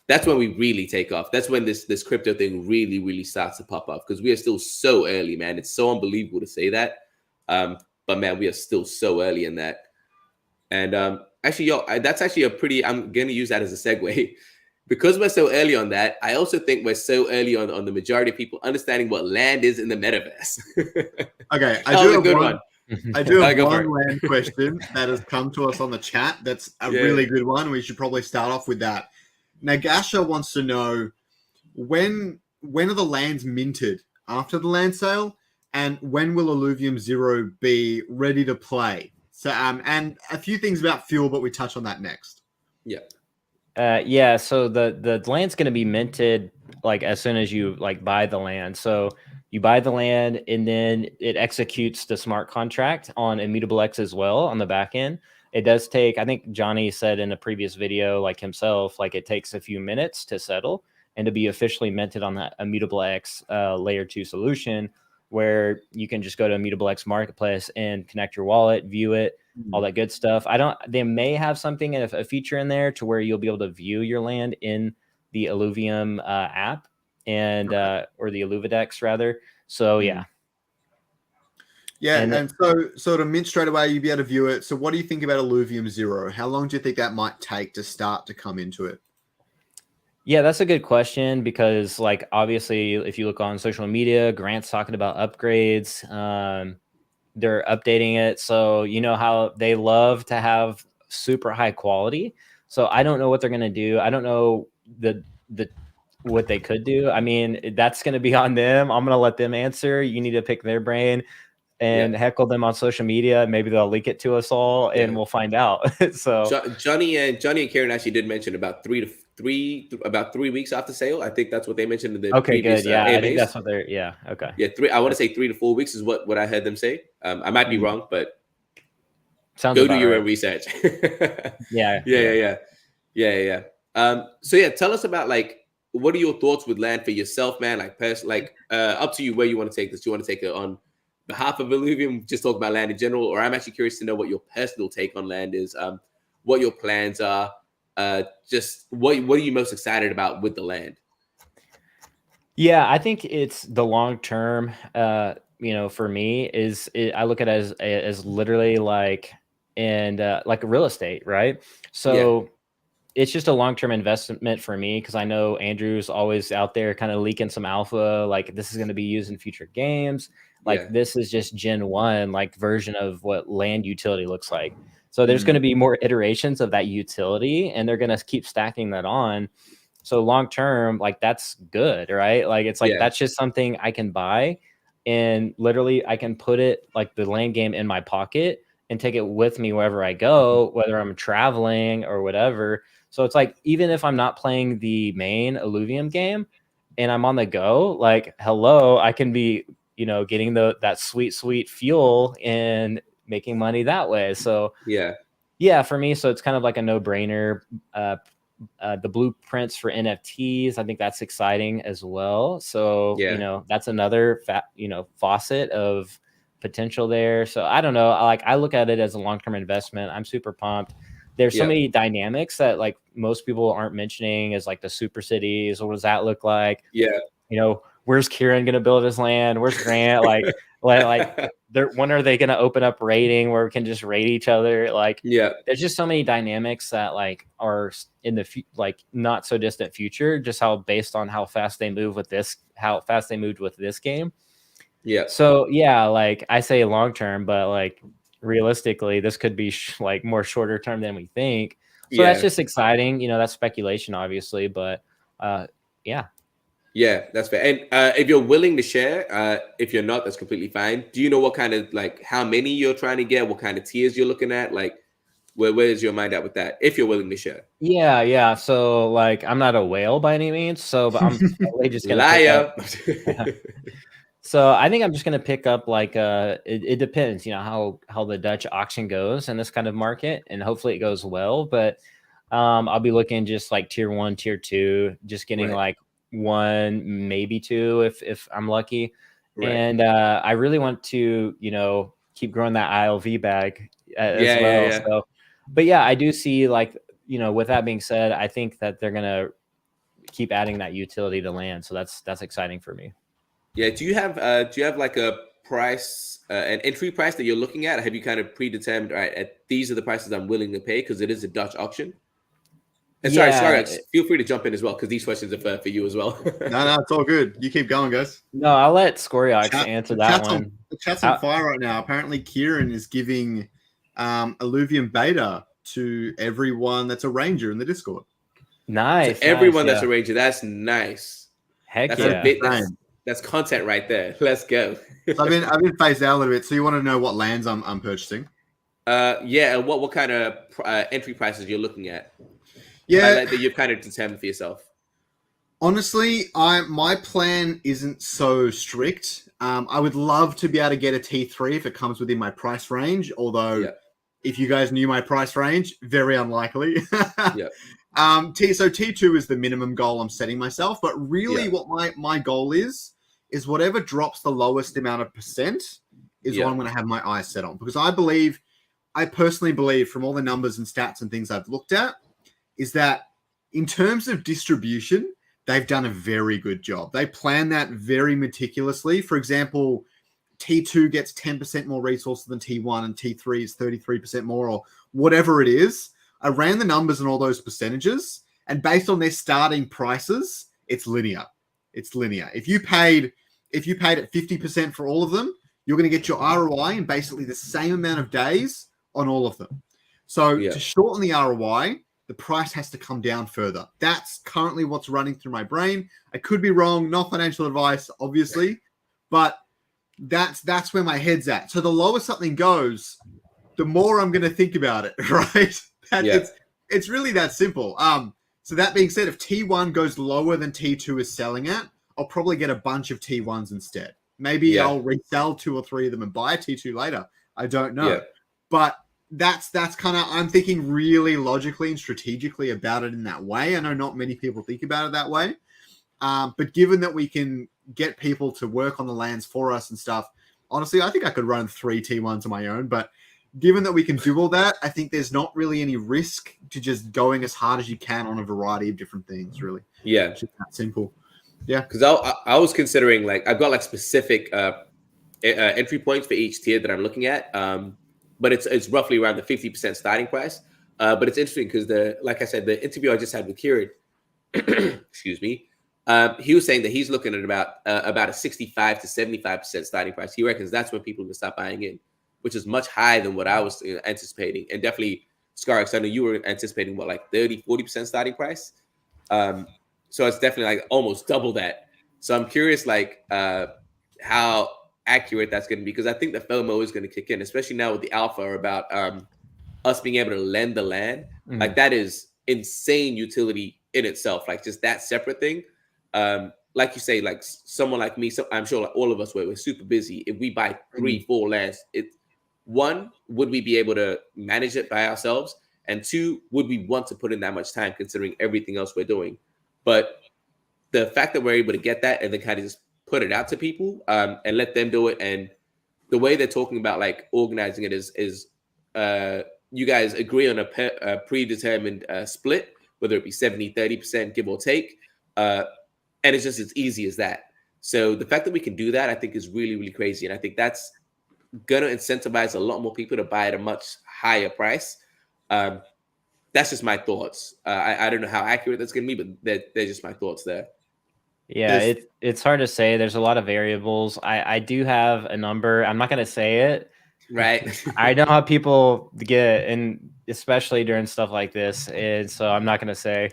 that's when we really take off. That's when this crypto thing really, really starts to pop up, because we are still so early, man. It's so unbelievable to say that. But man, we are still so early in that. And actually, that's actually I'm going to use that as a segue. Because we're so early on that, I also think we're so early on the majority of people understanding what land is in the metaverse. Okay, I do have one land question that has come to us on the chat. That's a really good one. We should probably start off with that. Nagasha wants to know when are the lands minted after the land sale, and when will Alluvium Zero be ready to play? So and a few things about fuel, but we touch on that next. So the land's going to be minted like as soon as you buy the land. So you buy the land, and then it executes the smart contract on Immutable X as well on the back end. It does take, I think Johnny said in a previous video, himself, it takes a few minutes to settle and to be officially minted on that Immutable X layer 2 solution, where you can just go to Immutable X marketplace and connect your wallet, view it, all that good stuff. They may have something, a feature in there to where you'll be able to view your land in the Alluvium app and or the Alluvidex rather. So and so to mint straight away, you'll be able to view it. So what do you think about Alluvium Zero? How long do you think that might take to start to come into it? Yeah, that's a good question, because obviously if you look on social media, Grant's talking about upgrades. They're updating it. So you know how they love to have super high quality. So I don't know what they're going to do. I don't know what they could do. I mean, that's going to be on them. I'm going to let them answer. You need to pick their brain and heckle them on social media. Maybe they'll leak it to us all and we'll find out. So Johnny and Karen actually did mention about 3 weeks after sale. I think that's what they mentioned in the previous good. Yeah, AMAs. I think that's what they're. Yeah, okay. Yeah, I want to say 3 to 4 weeks is what I heard them say. I might be wrong, but sounds go do your own research. Yeah. So tell us about what are your thoughts with land for yourself, man? Up to you where you want to take this. Do you want to take it on behalf of Illuvium, just talk about land in general, or I'm actually curious to know what your personal take on land is, what your plans are, just what are you most excited about with the land? Yeah, I think it's the long term. For me, I look at it as literally like real estate, right? So it's just a long term investment for me, because I know Andrew's always out there kind of leaking some alpha, like this is going to be used in future games. This is just Gen 1 version of what land utility looks like. So there's going to be more iterations of that utility, and they're going to keep stacking that on. So long term, that's good, right? That's just something I can buy, and literally I can put it the land game in my pocket and take it with me wherever I go, whether I'm traveling or whatever. So it's like, even if I'm not playing the main Illuvium game and I'm on the go, like, hello, I can be, getting that sweet fuel and making money that way. So yeah, for me, so it's kind of like a no-brainer. The blueprints for NFTs, I think that's exciting as well. So, that's another faucet of potential there. So I don't know. I look at it as a long-term investment. I'm super pumped. There's so many dynamics that like most people aren't mentioning, as like the super cities. What does that look like? Where's Kieran going to build his land? Where's Grant? When are they going to open up rating where we can just rate each other? There's just so many dynamics that like are in the not so distant future, just based on how fast they moved with this game. So like I say long term, but like realistically, this could be more shorter term than we think. So that's just exciting. That's speculation, obviously, but Yeah, that's fair. And if you're willing to share, if you're not, that's completely fine. Do you know what kind of how many you're trying to get? What kind of tiers you're looking at? Where's your mind at with that? If you're willing to share. Yeah. So I'm not a whale by any means. So, but I'm probably just gonna liar. So I think I'm just gonna pick up it depends, how the Dutch auction goes in this kind of market, and hopefully it goes well. But I'll be looking just tier 1, tier 2, just getting one, maybe two if I'm lucky. Right. And I really want to, keep growing that ILV bag as well. Yeah. So, but yeah, I do see with that being said, I think that they're gonna keep adding that utility to land. So that's exciting for me. Yeah. Do you have like a price, an entry price that you're looking at? Have you kind of predetermined, all right, these are the prices I'm willing to pay because it is a Dutch auction? And sorry, feel free to jump in as well, because these questions are for you as well. No, it's all good. You keep going, guys. No, I'll let Scoriox answer that one. The chat's on fire right now. Apparently, Kieran is giving Alluvium beta to everyone that's a ranger in the Discord. Nice. So everyone that's a ranger, that's nice. Heck that's content right there. Let's go. So I've been phased out a little bit. So you want to know what lands I'm purchasing? And what kind of entry prices you're looking at? Yeah, that you've kind of determined for yourself. Honestly, my plan isn't so strict. I would love to be able to get a T3 if it comes within my price range. Although, if you guys knew my price range, very unlikely. So T2 is the minimum goal I'm setting myself. But really, what my goal is whatever drops the lowest amount of percent is what I'm going to have my eyes set on, because I personally believe from all the numbers and stats and things I've looked at, is that in terms of distribution, they've done a very good job. They plan that very meticulously. For example, T2 gets 10% more resources than T1, and T3 is 33% more, or whatever it is. I ran the numbers and all those percentages, and based on their starting prices, it's linear. If you paid at 50% for all of them, you're going to get your ROI in basically the same amount of days on all of them. So to shorten the ROI, the price has to come down further. That's currently what's running through my brain. I could be wrong, not financial advice, obviously, but that's where my head's at. So the lower something goes, the more I'm going to think about it, right? It's really that simple. So that being said, if T1 goes lower than T2 is selling at, I'll probably get a bunch of T1s instead. Maybe I'll resell 2 or 3 of them and buy a T2 later. I don't know. But that's kind of, I'm thinking really logically and strategically about it in that way. I know not many people think about it that way. But given that we can get people to work on the lands for us and stuff, honestly, I think I could run 3 T1s on my own. But given that we can do all that, I think there's not really any risk to just going as hard as you can on a variety of different things, really. Yeah. It's just that simple. Yeah. Because I was considering, I've got specific entry points for each tier that I'm looking at. But it's roughly around the 50% starting price. But it's interesting because like I said, the interview I just had with Kieran, excuse me, he was saying that he's looking at about a 65 to 75% starting price. He reckons that's when people can start buying in, which is much higher than what I was anticipating. And definitely, Scoriox, I know you were anticipating 30, 40% starting price. So it's definitely almost double that. So I'm curious how accurate that's going to be, because I think the FOMO is going to kick in, especially now with the alpha about us being able to lend the land. That is insane utility in itself, like just that separate thing. Like you say, like someone like me, I'm sure like all of us, we're super busy. If we buy 3-4 lands, one, would we be able to manage it by ourselves? And two, would we want to put in that much time considering everything else we're doing? But the fact that we're able to get that and then kind of just put it out to people and let them do it. And the way they're talking about like organizing it is you guys agree on a predetermined split, whether it be 70-30%, give or take. And it's just as easy as that. So the fact that we can do that, I think, is really, really crazy. And I think that's going to incentivize a lot more people to buy at a much higher price. That's just my thoughts. I don't know how accurate that's going to be, but they're just my thoughts there. Yeah, it's hard to say. There's a lot of variables. I do have a number. I'm not going to say it. Right. I know how people get, and especially during stuff like this. And so I'm not going to say.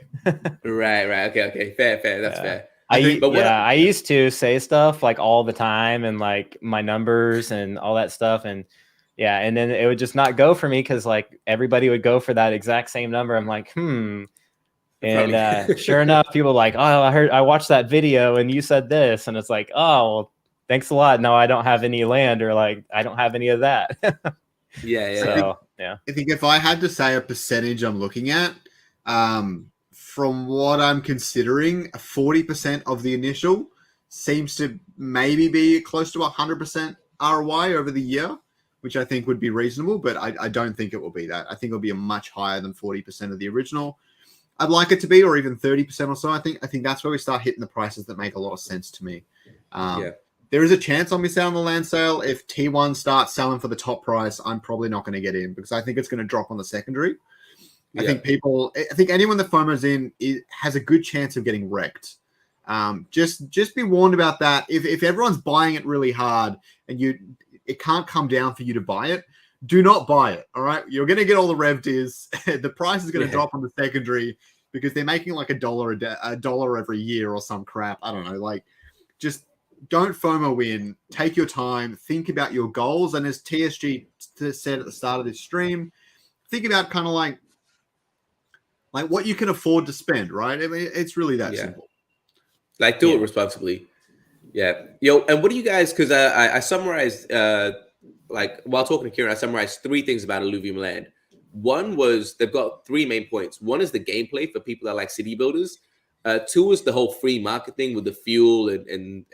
Right. Okay. Fair. That's fair. I used to say stuff like all the time and like my numbers and all that stuff. And yeah, and then it would just not go for me because like everybody would go for that exact same number. I'm like, And sure enough, people are like, oh, I watched that video and you said this. And it's like, oh, well, thanks a lot. No, I don't have any land, or like, I don't have any of that. Yeah. I think if I had to say a percentage I'm looking at, from what I'm considering, 40% of the initial seems to maybe be close to 100% ROI over the year, which I think would be reasonable, but I don't think it will be that. I think it'll be a much higher than 40% of the original. I'd like it to be, or even 30% or so. I think that's where we start hitting the prices that make a lot of sense to me. There is a chance I'll miss out on the land sale. If T1 starts selling for the top price, I'm probably not going to get in because I think it's going to drop on the secondary. I think anyone that FOMO's in has a good chance of getting wrecked. Just be warned about that. If everyone's buying it really hard and it can't come down for you to buy it, do not buy it. All right, you're going to get all the rev diz. The price is going to drop on the secondary because they're making like $1 every year or some crap. I don't know. Like, just don't FOMO in. Take your time. Think about your goals. And as TSG said at the start of this stream, think about kind of like what you can afford to spend, right? I mean, it's really that simple. Like, do it responsibly. Yeah. And what do you guys, because I summarized, like, while talking to Kieran, I summarized 3 things about Illuvium Land. One was they've got 3 main points. One is the gameplay for people that like city builders. 2 is the whole free market thing with the fuel and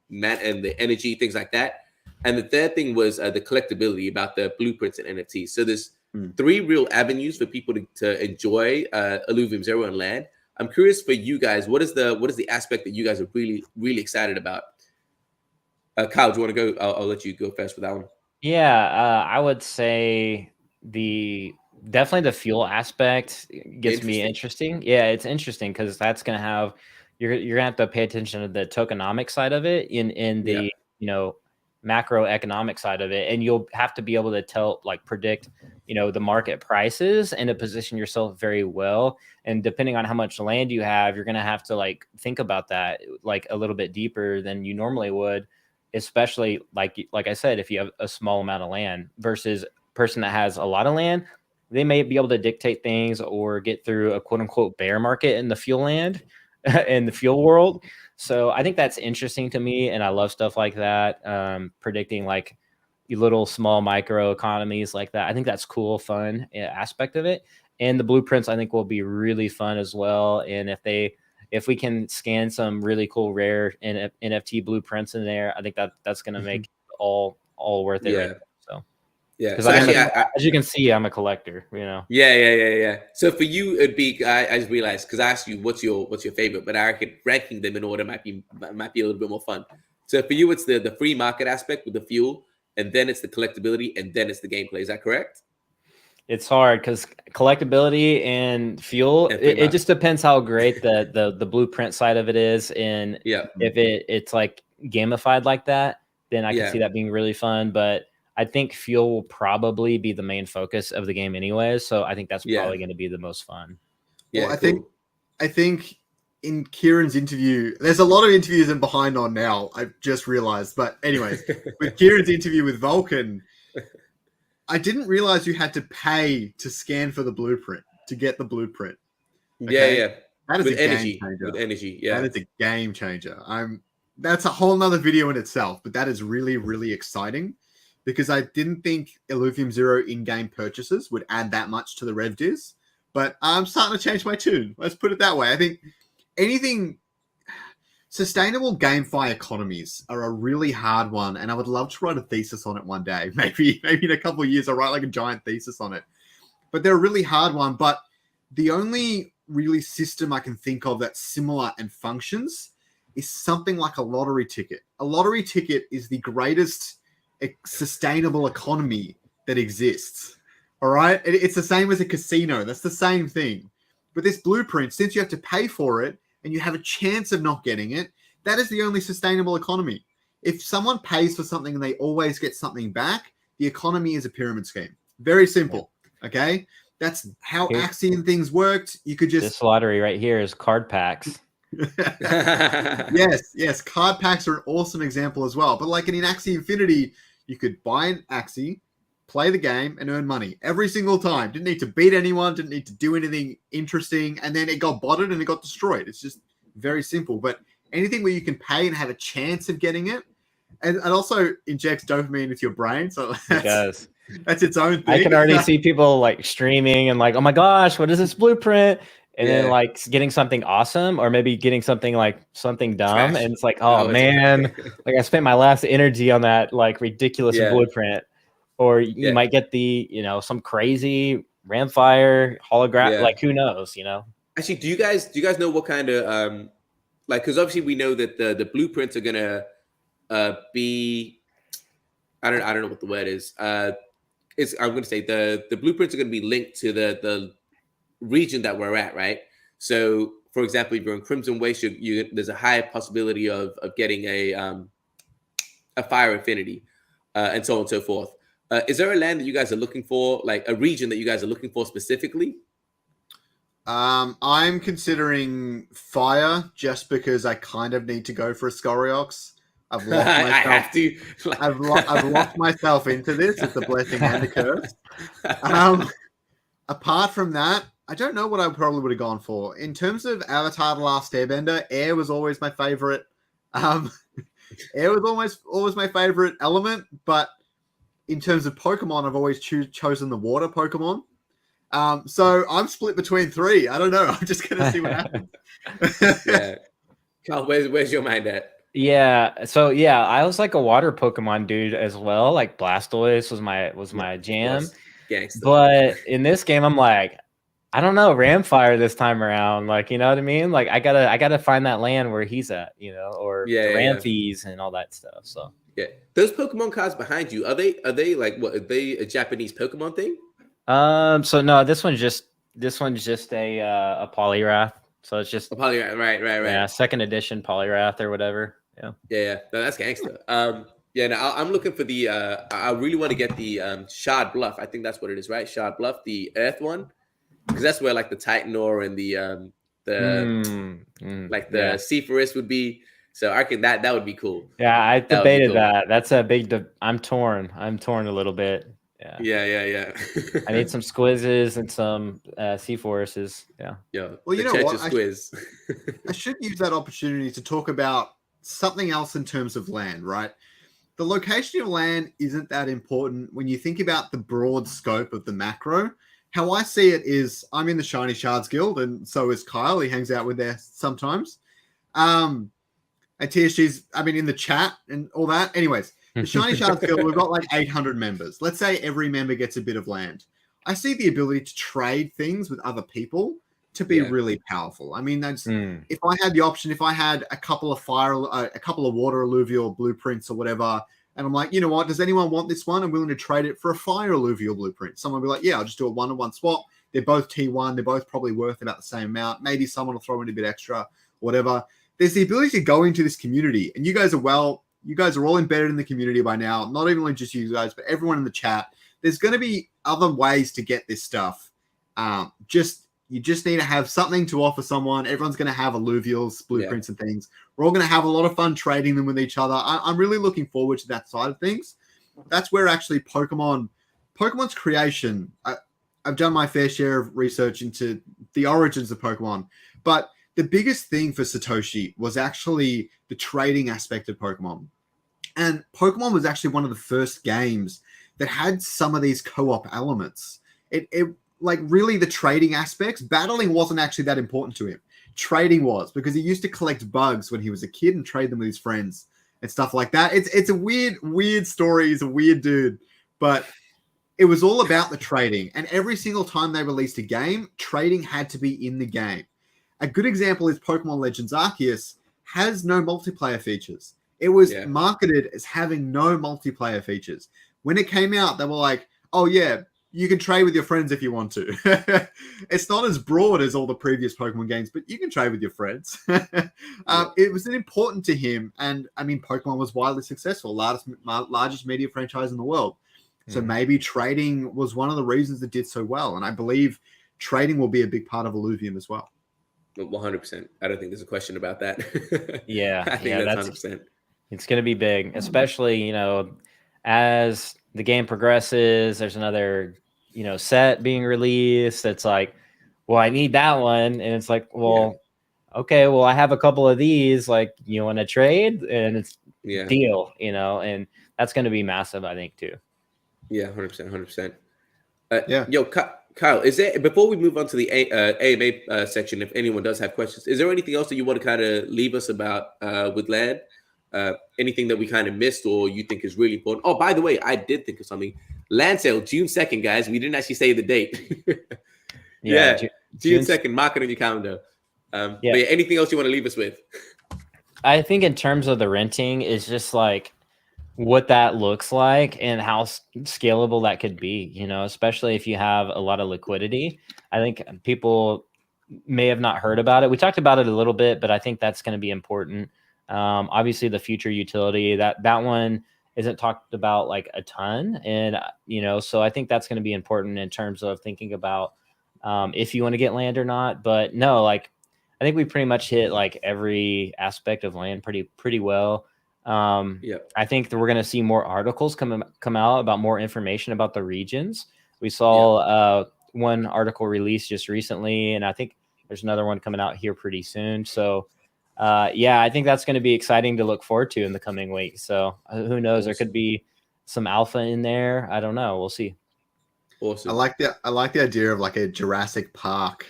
the energy, things like that. And the third thing was the collectibility about the blueprints and NFTs. So there's 3 real avenues for people to enjoy Alluvium Zero and Land. I'm curious for you guys, what is the aspect that you guys are really, really excited about? Kyle, do you want to go? I'll let you go first with that one. Yeah, I would say definitely the fuel aspect gets me interesting. Yeah, it's interesting because that's gonna have you're gonna have to pay attention to the tokenomic side of it in the macroeconomic side of it, and you'll have to be able to predict the market prices and to position yourself very well. And depending on how much land you have, you're gonna have to think about that a little bit deeper than you normally would, especially like I said, if you have a small amount of land versus a person that has a lot of land. They may be able to dictate things or get through a quote unquote bear market in the fuel land in the fuel world. So I think that's interesting to me. And I love stuff like that. Predicting little small micro economies like that. I think that's cool, fun aspect of it. And the blueprints I think will be really fun as well. And if we can scan some really cool rare NFT blueprints in there, I think that's going to make it all worth it. Yeah. Right? So. Yeah, because as you can see, I'm a collector. Yeah. So for you, it'd be I just realized because I asked you what's your favorite, but I reckon ranking them in order might be a little bit more fun. So for you, it's the free market aspect with the fuel, and then it's the collectibility, and then it's the gameplay. Is that correct? It's hard because collectibility and fuel. It just depends how great the blueprint side of it is, and if it's like gamified like that, then I can see that being really fun. But I think fuel will probably be the main focus of the game anyways. So I think that's probably going to be the most fun. Yeah, well, I think in Kieran's interview, there's a lot of interviews I'm behind on now. I've just realized. But anyways, with Kieran's interview with Vulcan, I didn't realize you had to pay to scan for the blueprint, to get the blueprint. Okay? Yeah. That is With a game energy. changer. With energy. Yeah. That is a game changer. That's a whole nother video in itself, but that is really, really exciting because I didn't think Alluvium Zero in-game purchases would add that much to the rev diz, but I'm starting to change my tune. Let's put it that way. I think anything sustainable GameFi economies are a really hard one, and I would love to write a thesis on it one day. Maybe in a couple of years I'll write like a giant thesis on it. But they're a really hard one. But the only really system I can think of that's similar and functions is something like a lottery ticket. A lottery ticket is the greatest sustainable economy that exists. All right? It's the same as a casino. That's the same thing. But this blueprint, since you have to pay for it and you have a chance of not getting it, that is the only sustainable economy. If someone pays for something and they always get something back, the economy is a pyramid scheme. Very simple. Okay? That's how Axiom things worked. You could just... This lottery right here is card packs. Yes. Card packs are an awesome example as well. But like in Axie Infinity, you could buy an Axie, play the game, and earn money every single time. Didn't need to beat anyone, didn't need to do anything interesting, and then it got botted and it got destroyed. It's just very simple. But anything where you can pay and have a chance of getting it, and also injects dopamine into your brain. So that's its own thing. I can already see people like streaming and like, oh my gosh, what is this blueprint? And then like getting something awesome, or maybe getting something like something dumb. And it's like, oh man, like I spent my last energy on that like ridiculous blueprint. Or you might get the, some crazy Ramfire holograph, like who knows, Actually, do you guys know what kind of like, because obviously we know that the blueprints are gonna be, I don't know what the word is. I'm gonna say the blueprints are gonna be linked to the region that we're at, right? So for example, if you're in Crimson Waste, there's a higher possibility of getting a fire affinity, and so on and so forth. Is there a land that you guys are looking for, like a region that you guys are looking for specifically? I'm considering fire just because I kind of need to go for a Scoriox. I've locked myself. I have to. I've locked myself into this. It's a blessing and a curse. Apart from that, I don't know what I probably would have gone for. In terms of Avatar: The Last Airbender, air was always my favorite. Air was always my favorite element, but in terms of Pokemon, I've always chosen the water Pokemon. So I'm split between three. I don't know. I'm just gonna see what happens. Carl, where's your mind at? Yeah. So yeah, I was like a water Pokemon dude as well. Like Blastoise was my jam. Gangster. But in this game, I'm like, I don't know, Ramfire this time around. Like, you know what I mean? Like I gotta find that land where he's at, or Ramphys and all that stuff. So yeah, those Pokemon cards behind you, are they like what? Are they a Japanese Pokemon thing? So no, this one's just a Poliwrath. So it's just a Poliwrath, right. Yeah, second edition Poliwrath or whatever. Yeah. No, that's gangster. Yeah, no, I'm looking for the. I really want to get the Shard Bluff. I think that's what it is, right? Shard Bluff, the Earth one, because that's where like the Titanor and the Seaforest would be. So I reckon that would be cool. Yeah, I debated that. That's a big. I'm torn a little bit. Yeah. I need some squizzes and some Seaforests. Yeah. Well, you know what? Squiz. I should use that opportunity to talk about something else in terms of land, right? The location of land isn't that important when you think about the broad scope of the macro. How I see it is I'm in the Shiny Shards Guild, and so is Kyle. He hangs out with there sometimes. And TSG's, in the chat and all that. Anyways, the Shiny Shards Guild, we've got like 800 members. Let's say every member gets a bit of land. I see the ability to trade things with other people to be really powerful. That's if I had the option, if I had a couple of water alluvial blueprints or whatever, and I'm like, you know what, does anyone want this one? I'm willing to trade it for a fire alluvial blueprint. Someone will be like, yeah, I'll just do a 1-to-1 swap. They're both T1. They're both probably worth about the same amount. Maybe someone will throw in a bit extra, whatever. There's the ability to go into this community, and you guys are all embedded in the community by now. Not even just you guys, but everyone in the chat. There's going to be other ways to get this stuff. You just need to have something to offer someone. Everyone's going to have alluvials, blueprints, and things. We're all going to have a lot of fun trading them with each other. I'm really looking forward to that side of things. That's where actually Pokemon's creation. I I've done my fair share of research into the origins of Pokemon, but the biggest thing for Satoshi was actually the trading aspect of Pokemon. And Pokemon was actually one of the first games that had some of these co-op elements. It like really the trading aspects, battling wasn't actually that important to him. Trading was, because he used to collect bugs when he was a kid and trade them with his friends and stuff like that. It's a weird story. He's a weird dude, but it was all about the trading. And every single time they released a game, trading had to be in the game. A good example is Pokemon Legends Arceus has no multiplayer features. It was marketed as having no multiplayer features. When it came out, they were like, oh yeah, you can trade with your friends if you want to. It's not as broad as all the previous Pokemon games, but you can trade with your friends. It was important to him. And I mean, Pokemon was wildly successful, largest media franchise in the world. So maybe trading was one of the reasons it did so well. And I believe trading will be a big part of Illuvium as well. 100%. I don't think there's a question about that. I think that's 100%. It's going to be big, especially, you know, as the game progresses, there's another, you know, set being released. It's like, well, I need that one. And it's like, well, okay, well, I have a couple of these, like, you want to trade? And it's deal, you know, and that's going to be massive, I think, too. Yeah, 100%. Yo, Kyle, is there, before we move on to the AMA section, if anyone does have questions, is there anything else that you want to kind of leave us about with Land? Anything that we kind of missed or you think is really important? Oh, by the way, I did think of something. Land sale, June 2nd, guys. We didn't actually say the date. June 2nd, mark it on your calendar. But anything else you want to leave us with? I think in terms of the renting is just like what that looks like and how scalable that could be, you know, especially if you have a lot of liquidity. I think people may have not heard about it. We talked about it a little bit, but I think that's going to be important. Obviously the future utility, that one isn't talked about like a ton. And, you know, so I think that's going to be important in terms of thinking about if you want to get land or not. But no, like, I think we pretty much hit like every aspect of land pretty well. I think that we're going to see more articles come out about more information about the regions. We saw one article released just recently, and I think there's another one coming out here pretty soon. So, I think that's going to be exciting to look forward to in the coming weeks. So who knows? There could be some alpha in there. I don't know. We'll see. Awesome. I like the idea of like a Jurassic Park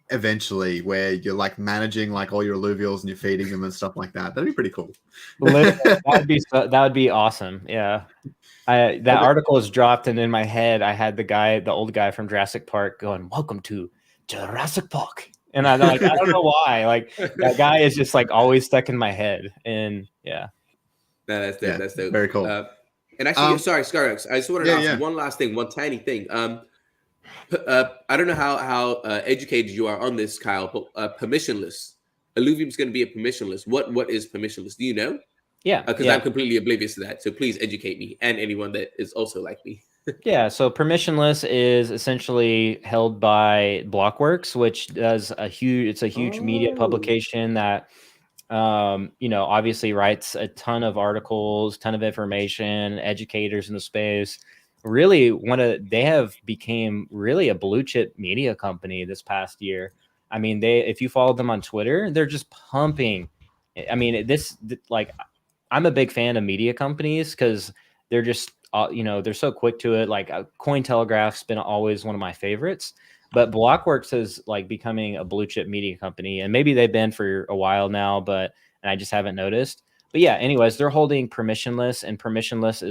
eventually, where you're like managing like all your alluvials and you're feeding them and stuff like that. That'd be pretty cool. That would be awesome. Yeah. That article is dropped, and in my head I had the old guy from Jurassic Park going, "Welcome to Jurassic Park." And I don't know why. Like that guy is just like always stuck in my head. And that's dope. That's dope. Very cool. And actually, sorry, Scoriox, I just wanted to ask one last thing, one tiny thing. I don't know how educated you are on this, Kyle, but permissionless. Alluvium is going to be a permissionless. What is permissionless? Do you know? Yeah. Because I'm completely oblivious to that. So please educate me and anyone that is also like me. So permissionless is essentially held by Blockworks, which does a huge media publication that obviously writes a ton of articles, ton of information, educators in the space. Really they have became really a blue chip media company this past year. I mean, if you follow them on Twitter, they're just pumping. I mean, I'm a big fan of media companies because they're just, they're so quick to it. Like Cointelegraph's been always one of my favorites, but Blockworks is like becoming a blue chip media company, and maybe they've been for a while now, and I just haven't noticed. But anyways, they're holding permissionless, and permissionless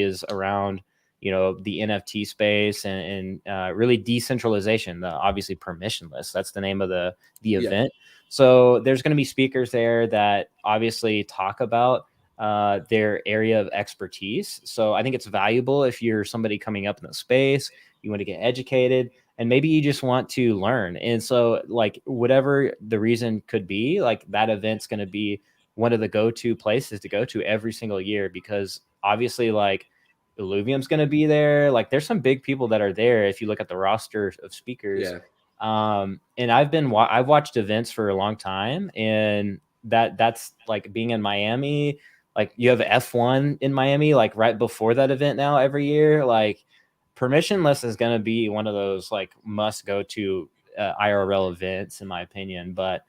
is around, the NFT space and really decentralization, obviously permissionless. That's the name of the event. So there's going to be speakers there that obviously talk about their area of expertise. So I think it's valuable if you're somebody coming up in the space, you want to get educated, and maybe you just want to learn. And so like whatever the reason could be, like that event's going to be one of the go-to places to go to every single year, because obviously like Illuvium's going to be there. Like there's some big people that are there if you look at the roster of speakers. And I've watched events for a long time, and that's like being in Miami. Like you have F1 in Miami, like right before that event now every year. Like Permissionless is going to be one of those like must go to IRL events, in my opinion. But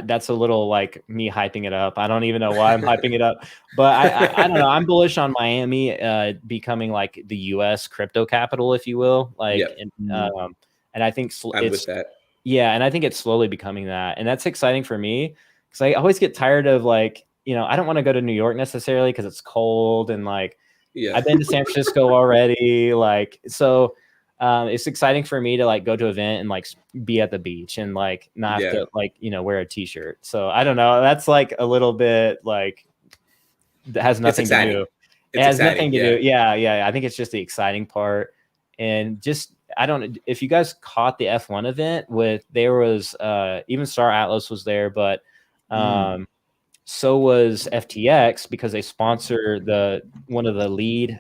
that's a little like me hyping it up. I don't even know why I'm hyping it up, but I don't know. I'm bullish on Miami becoming like the U.S. crypto capital, if you will. Like, and I think I'm with that. Yeah, and I think it's slowly becoming that, and that's exciting for me because I always get tired of like, I don't want to go to New York necessarily because it's cold and like I've been to San Francisco already, like so. It's exciting for me to like go to an event and like be at the beach and like not have to like wear a t-shirt. So I don't know. That's like a little bit like that has nothing to do. It has nothing to do. Yeah. I think it's just the exciting part, and just I don't. If you guys caught the F1 event there was even Star Atlas was there, but so was FTX because they sponsor one of the lead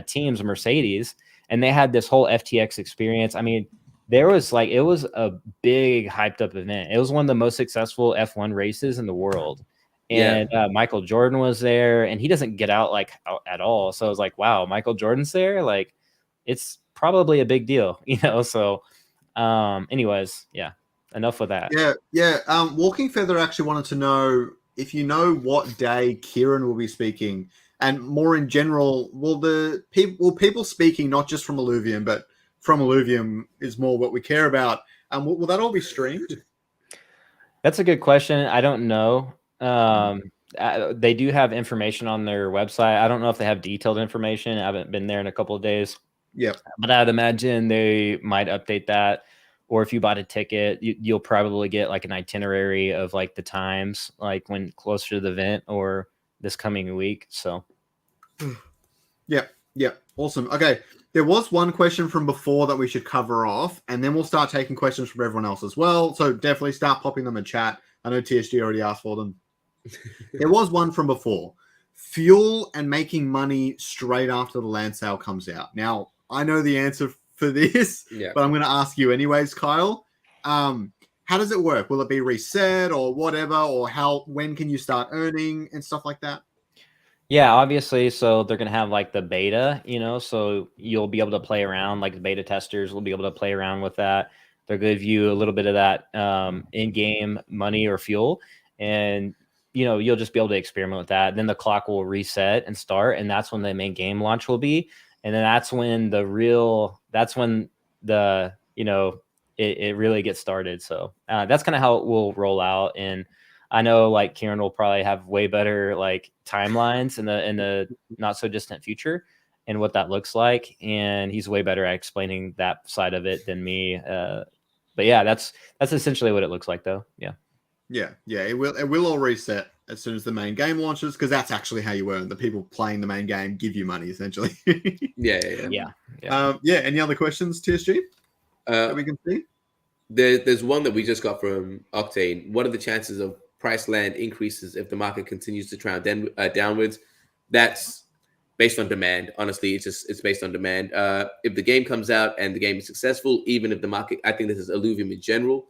teams, Mercedes. And they had this whole FTX experience. I mean, it was a big hyped up event. It was one of the most successful F1 races in the world. And Michael Jordan was there, and he doesn't get out at all. So I was like, wow, Michael Jordan's there. Like, it's probably a big deal, So anyways, enough with that. Walking Feather actually wanted to know if you know what day Kieran will be speaking. And more in general, will people speaking not just from Alluvium, but from Alluvium is more what we care about? And will that all be streamed? That's a good question. I don't know. They do have information on their website. I don't know if they have detailed information. I haven't been there in a couple of days. Yeah, but I'd imagine they might update that. Or if you bought a ticket, you'll probably get like an itinerary of like the times, like when closer to the event or this coming week. So yeah, awesome. Okay, there was one question from before that we should cover off, and then we'll start taking questions from everyone else as well. So definitely start popping them in chat. I know TSG already asked for them. There was one from before: fuel and making money straight after the land sale comes out. Now I know the answer for this, but I'm going to ask you anyways, Kyle. How does it work? Will it be reset or whatever, or when can you start earning and stuff like that? Yeah, obviously. So they're going to have like the beta, so you'll be able to play around, like the beta testers will be able to play around with that. They'll give you a little bit of that in-game money or fuel, and you'll just be able to experiment with that. Then the clock will reset and start, and that's when the main game launch will be. And then that's when it really gets started. So that's kind of how it will roll out. And I know like Kieran will probably have way better like timelines in the not so distant future and what that looks like. And he's way better at explaining that side of it than me. But yeah, that's essentially what it looks like though. Yeah. It will all reset as soon as the main game launches, because that's actually how you earn. The people playing the main game give you money essentially. Yeah. Any other questions, TSG? That we can see? There's one that we just got from Octane. What are the chances of price land increases if the market continues to trend downwards? That's based on demand. Honestly, it's based on demand. If the game comes out and the game is successful, even if the market, I think this is Alluvium in general,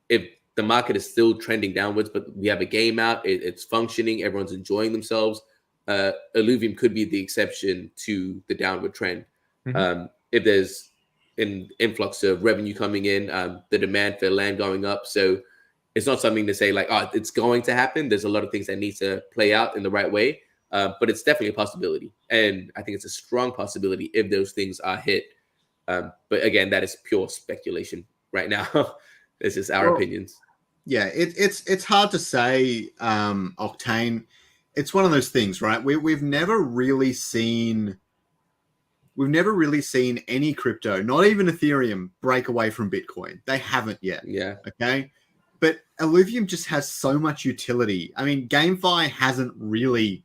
if the market is still trending downwards, but we have a game out, it's functioning, everyone's enjoying themselves, Illuvium could be the exception to the downward trend. Mm-hmm. If there's an influx of revenue coming in, the demand for land going up. So it's not something to say like, oh, it's going to happen. There's a lot of things that need to play out in the right way, but it's definitely a possibility. And I think it's a strong possibility if those things are hit. But again, that is pure speculation right now. It's just our opinions. Yeah, it's hard to say, Octane. It's one of those things, right? We've never really seen any crypto, not even Ethereum, break away from Bitcoin. They haven't yet. Yeah. Okay. But Alluvium just has so much utility. I mean, GameFi hasn't really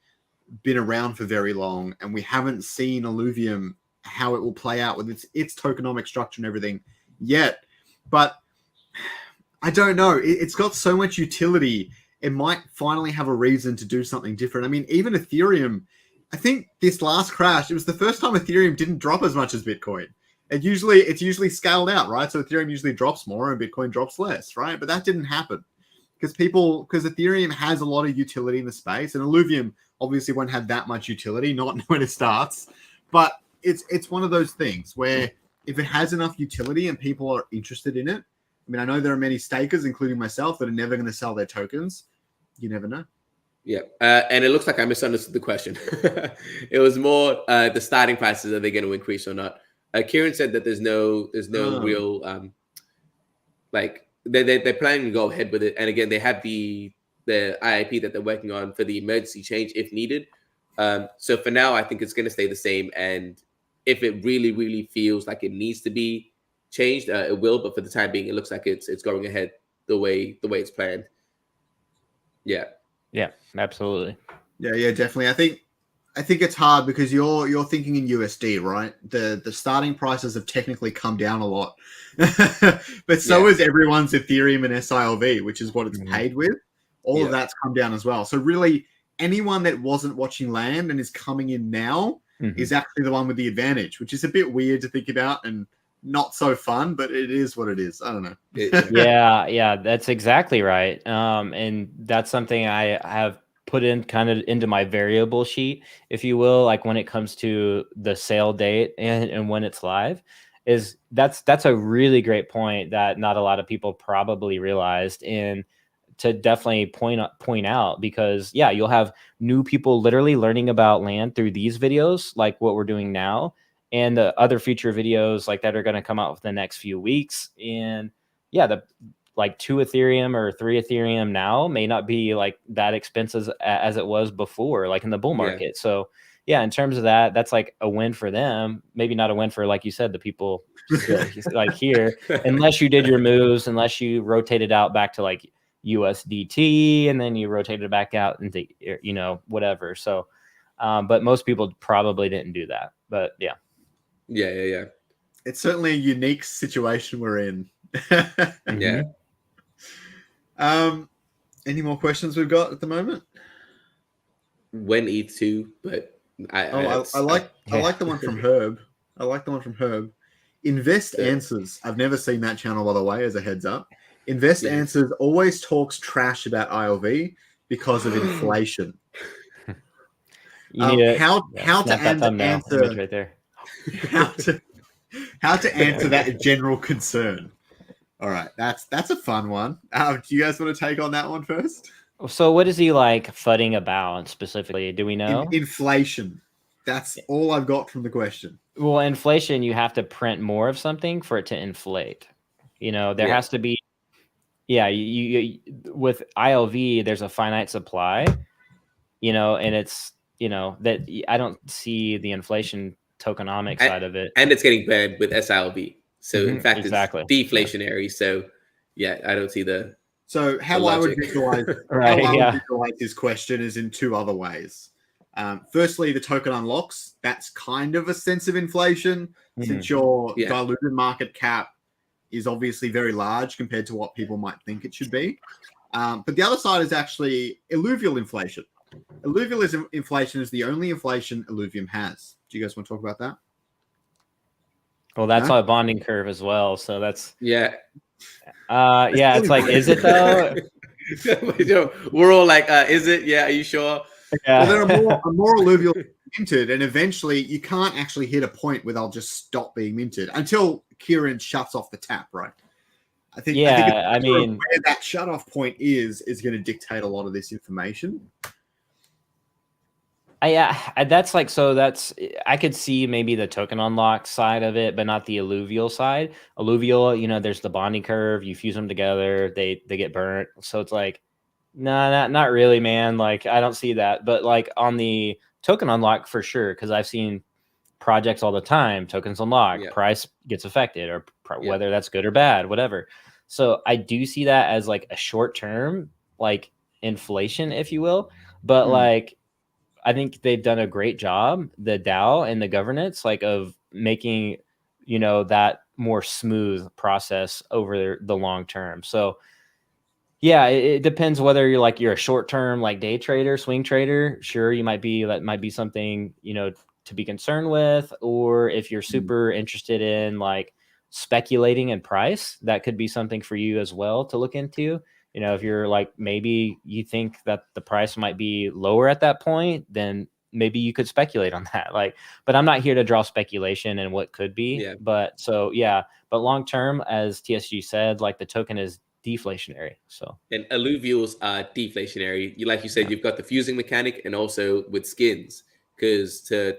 been around for very long, and we haven't seen Alluvium, how it will play out with its tokenomic structure and everything yet. But I don't know. It's got so much utility. It might finally have a reason to do something different. I mean, even Ethereum, I think this last crash, it was the first time Ethereum didn't drop as much as Bitcoin. It's usually scaled out, right? So Ethereum usually drops more and Bitcoin drops less, right? But that didn't happen because Ethereum has a lot of utility in the space, and Alluvium obviously won't have that much utility, not when it starts. But it's one of those things where if it has enough utility and people are interested in it, I mean, I know there are many stakers, including myself, that are never going to sell their tokens. You never know. Yeah, and it looks like I misunderstood the question. It was more the starting prices, are they going to increase or not? Kieran said that there's no real like they're planning to go ahead with it, and again they have the IIP that they're working on for the emergency change if needed. So for now, I think it's going to stay the same, and if it really feels like it needs to be changed, it will. But for the time being, it looks like it's going ahead the way it's planned. Yeah. Yeah, absolutely. Yeah, definitely. I think it's hard because you're thinking in USD, right? The starting prices have technically come down a lot, but so is everyone's Ethereum and SILV, which is what it's paid with. All of that's come down as well. So really, anyone that wasn't watching Land and is coming in now is actually the one with the advantage, which is a bit weird to think about and not so fun, but it is what it is. I don't know. Yeah, that's exactly right. And that's something I have put in kind of into my variable sheet, if you will, like when it comes to the sale date and when it's live. That's a really great point that not a lot of people probably realized, and to definitely point out, because you'll have new people literally learning about Land through these videos, like what we're doing now, and the other future videos like that are going to come out within the next few weeks. And the like 2 Ethereum or 3 Ethereum now may not be like that expensive as it was before, like in the bull market. So in terms of that, that's like a win for them. Maybe not a win for, like you said, the people like here, unless you did your moves, unless you rotated out back to like USDT and then you rotated it back out into, whatever. So, but most people probably didn't do that, but yeah. It's certainly a unique situation we're in. Yeah. Any more questions we've got at the moment? When ETH2, but I like the one from Herb. I like the one from Herb. Invest Answers. I've never seen that channel, by the way, as a heads up. Invest Answers always talks trash about ILV because of inflation. How to answer right there. how to answer that general concern. All right, that's a fun one. Do you guys want to take on that one first? So what is he like fudding about specifically? Do we know? Inflation. That's all I've got from the question. Well, inflation, you have to print more of something for it to inflate. There has to be, you with ILV, there's a finite supply, and it's, that I don't see the inflation tokenomics side of it. And it's getting banned with SILV. So in fact, it's deflationary. Yeah. So I don't see the. So how I would visualize, visualize this question is in 2 other ways. Firstly, the token unlocks. That's kind of a sense of inflation, since your diluted market cap is obviously very large compared to what people might think it should be. But the other side is actually alluvial inflation. Alluvial inflation is the only inflation Alluvium has. Do you guys want to talk about that? Well, that's a bonding curve as well. So that's it's like, is it though? We're all like, is it? Yeah, are you sure? Yeah. Well, there are more alluvial minted, and eventually you can't actually hit a point where they'll just stop being minted until Kieran shuts off the tap, right? I think where that shut off point is going to dictate a lot of this information. That's like, so that's, I could see maybe the token unlock side of it, but not the alluvial side. Alluvial, there's the bonding curve, you fuse them together, they get burnt. So it's like, no, not really, man. Like, I don't see that. But like on the token unlock for sure, because I've seen projects all the time, tokens unlock, price gets affected, or whether that's good or bad, whatever. So I do see that as like a short term, like inflation, if you will. But like, I think they've done a great job, the DAO and the governance, like of making, that more smooth process over the long term. So it depends whether you're a short term, like day trader, swing trader. Sure, that might be something, to be concerned with. Or if you're super interested in like speculating in price, that could be something for you as well to look into. If you're like, maybe you think that the price might be lower at that point, then maybe you could speculate on that. Like, but I'm not here to draw speculation and what could be. Yeah. But so yeah, but long term, as TSG said, like the token is deflationary. So And alluvials are deflationary. Like you said, you've got the fusing mechanic, and also with skins, because to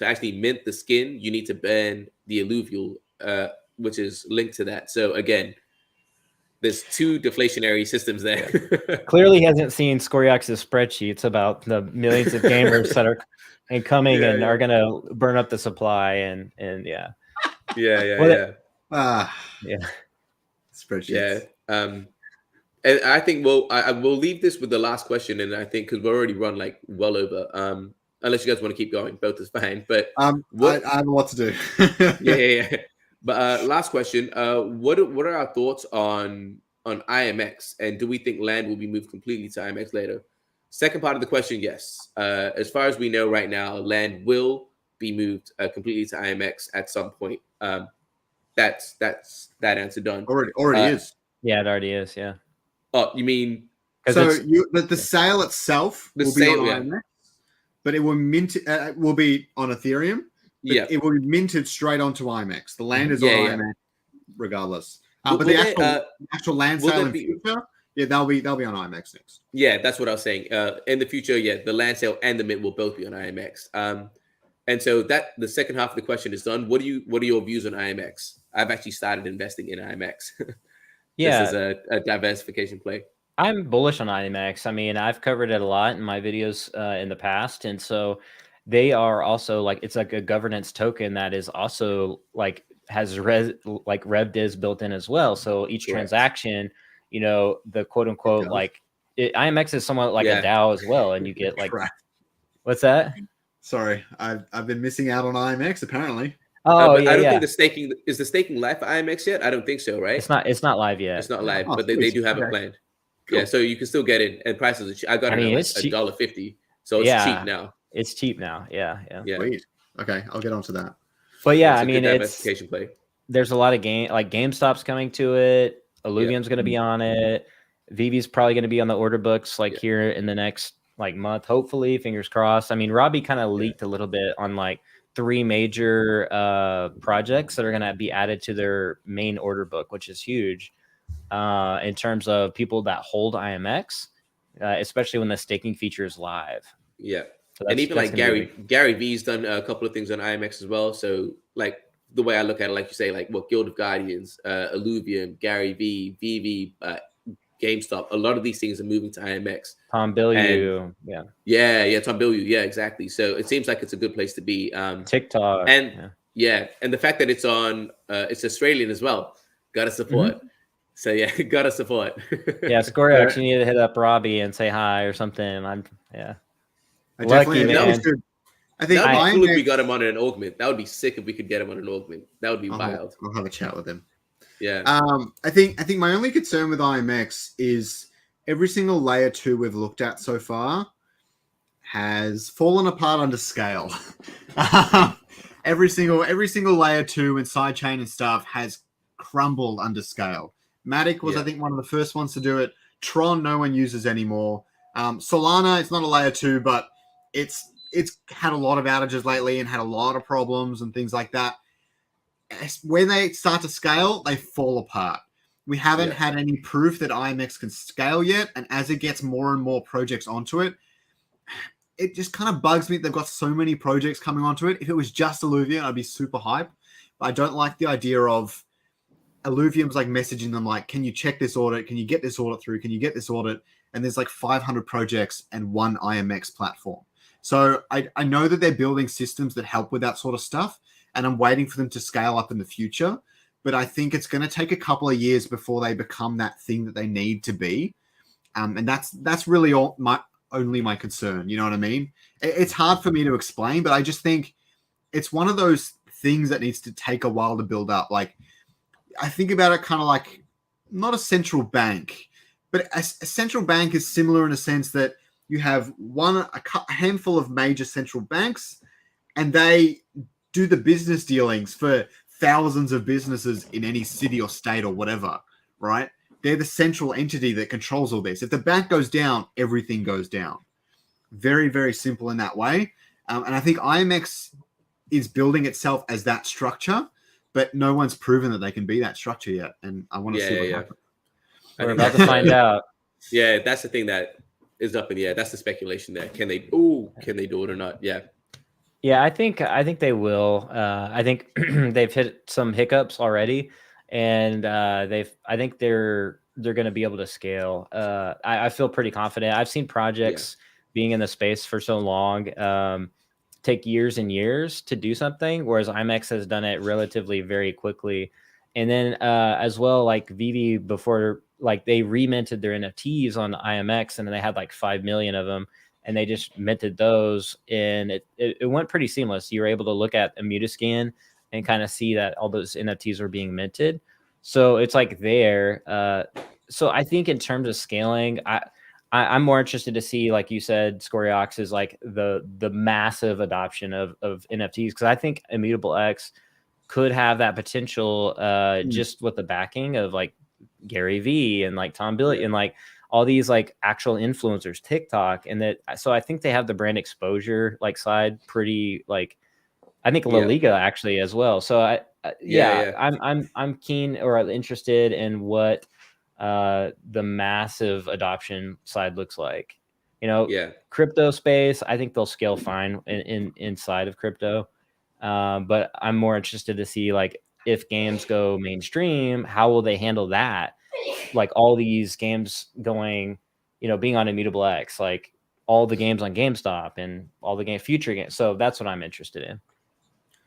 actually mint the skin, you need to burn the alluvial, which is linked to that. So again, there's two deflationary systems there. Clearly hasn't seen Scoriox's spreadsheets about the millions of gamers that are coming and are gonna burn up the supply and yeah. Yeah. Spreadsheets. And I think I will leave this with the last question, and I think because we're already run like well over. Unless you guys want to keep going, both is fine. But I have a lot to do. yeah. But last question: what are our thoughts on IMX, and do we think Land will be moved completely to IMX later? Second part of the question: yes. As far as we know right now, Land will be moved completely to IMX at some point. That's that answer done. Already is. Yeah, it already is. Yeah. Oh, you mean so? The sale itself will be on IMX, but it will will be on Ethereum. Yeah, it will be minted straight onto IMX. The Land is on IMX regardless. But the actual land sale in the future, they'll be on IMX next. Yeah, that's what I was saying. In the future, the land sale and the mint will both be on IMX. And so that the second half of the question is done. What are your views on IMX? I've actually started investing in IMX. This is a diversification play. I'm bullish on IMX. I mean, I've covered it a lot in my videos in the past, and so they are also like, it's like a governance token that is also like has RevDiz built in as well. So each transaction, the quote unquote IMX is somewhat like a DAO as well, and you get like what's that? Sorry, I've been missing out on IMX apparently. Oh, I don't think the staking live for IMX yet. I don't think so, right? It's not live yet. It's not live, but they do have it planned. Cool. Yeah, so you can still get in, and prices are cheap. I got it at $1.50, so it's cheap now. It's cheap now. Yeah. Sweet. Okay, I'll get onto that. But yeah, I mean, diversification play. There's a lot of GameStop's coming to it. Alluvium's going to be on it. Vivi's probably going to be on the order books here in the next month, hopefully. Fingers crossed. I mean, Robbie kind of leaked a little bit on 3 major projects that are going to be added to their main order book, which is huge in terms of people that hold IMX, especially when the staking feature is live. Yeah. So and even Gary V's done a couple of things on IMX as well. So the way I look at it, like you say, Guild of Guardians, Alluvium, Gary V, Vivi, GameStop, a lot of these things are moving to IMX. Tom Bilyeu, Tom Bilyeu, exactly. So it seems like it's a good place to be. TikTok, and and the fact that it's on, it's Australian as well. Got to support. Mm-hmm. So got to support. Scoriox, you need to hit up Robbie and say hi or something. I definitely, man. That was good. I think that would be cool if we got him on an Augment. That would be sick if we could get him on an Augment. That would be wild. I'll have a chat with him. Yeah. I think my only concern with IMX is every single layer 2 we've looked at so far has fallen apart under scale. every single layer 2 and sidechain and stuff has crumbled under scale. Matic was, I think, one of the first ones to do it. Tron, no one uses anymore. Solana, it's not a layer 2, but it's had a lot of outages lately and had a lot of problems and things like that. When they start to scale, they fall apart. We haven't had any proof that IMX can scale yet, and as it gets more and more projects onto it, it just kind of bugs me. They've got so many projects coming onto it. If it was just Alluvium, I'd be super hype. But I don't like the idea of Alluvium's messaging them can you check this audit? Can you get this audit through? Can you get this audit? And there's 500 projects and one IMX platform. So I know that they're building systems that help with that sort of stuff, and I'm waiting for them to scale up in the future. But I think it's going to take a couple of years before they become that thing that they need to be. And that's really only my concern. You know what I mean? It's hard for me to explain, but I just think it's one of those things that needs to take a while to build up. I think about it kind of not a central bank, but a central bank is similar in a sense that you have a handful of major central banks, and they do the business dealings for thousands of businesses in any city or state or whatever, right? They're the central entity that controls all this. If the bank goes down, everything goes down. Very, very simple in that way. And I think IMX is building itself as that structure, but no one's proven that they can be that structure yet. And I want to see what happens. We're about to find out. Yeah, that's the thing that is up in the air. That's the speculation there. Can they do it or not? Yeah. Yeah, I think they will. I think they've hit some hiccups already, and I think they're going to be able to scale. I feel pretty confident. I've seen projects being in the space for so long take years and years to do something, whereas IMX has done it relatively very quickly. And then as well, like Vivi before, like they reminted their NFTs on IMX, and then they had like 5 million of them. And they just minted those, and it went pretty seamless. You were able to look at Immutascan and kind of see that all those NFTs were being minted. So it's like there. So I think in terms of scaling, I'm more interested to see, like you said, Scoriox is like the massive adoption of NFTs, because I think Immutable X could have that potential just with the backing of like Gary V and like Tom Billy and like all these like actual influencers, TikTok, and that. So I think they have the brand exposure like side pretty like. I think La Liga actually as well. So I'm keen or interested in what the massive adoption side looks like. Crypto space, I think they'll scale fine in inside of crypto, but I'm more interested to see like if games go mainstream, how will they handle that? Like all these games going, being on Immutable X, like all the games on GameStop and all the future games. So that's what I'm interested in.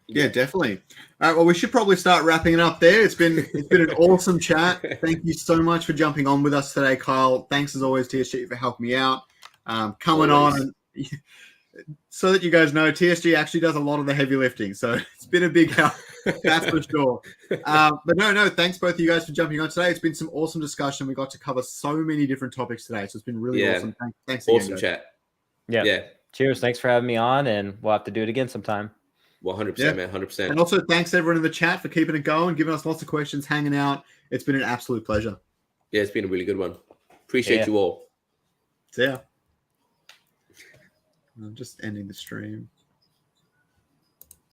Yeah, definitely. All right, well, we should probably start wrapping it up there. It's been an awesome chat. Thank you so much for jumping on with us today, Kyle. Thanks as always, TSG, for helping me out. Coming on, and so that you guys know, TSG actually does a lot of the heavy lifting. So it's been a big help, that's for sure. But no, thanks both of you guys for jumping on today. It's been some awesome discussion. We got to cover so many different topics today. So it's been really awesome. Thanks again, awesome guys. Chat. Yeah. Cheers. Thanks for having me on, and we'll have to do it again sometime. 100%, man. 100%. And also thanks everyone in the chat for keeping it going, giving us lots of questions, hanging out. It's been an absolute pleasure. Yeah, it's been a really good one. Appreciate you all. See ya. I'm just ending the stream.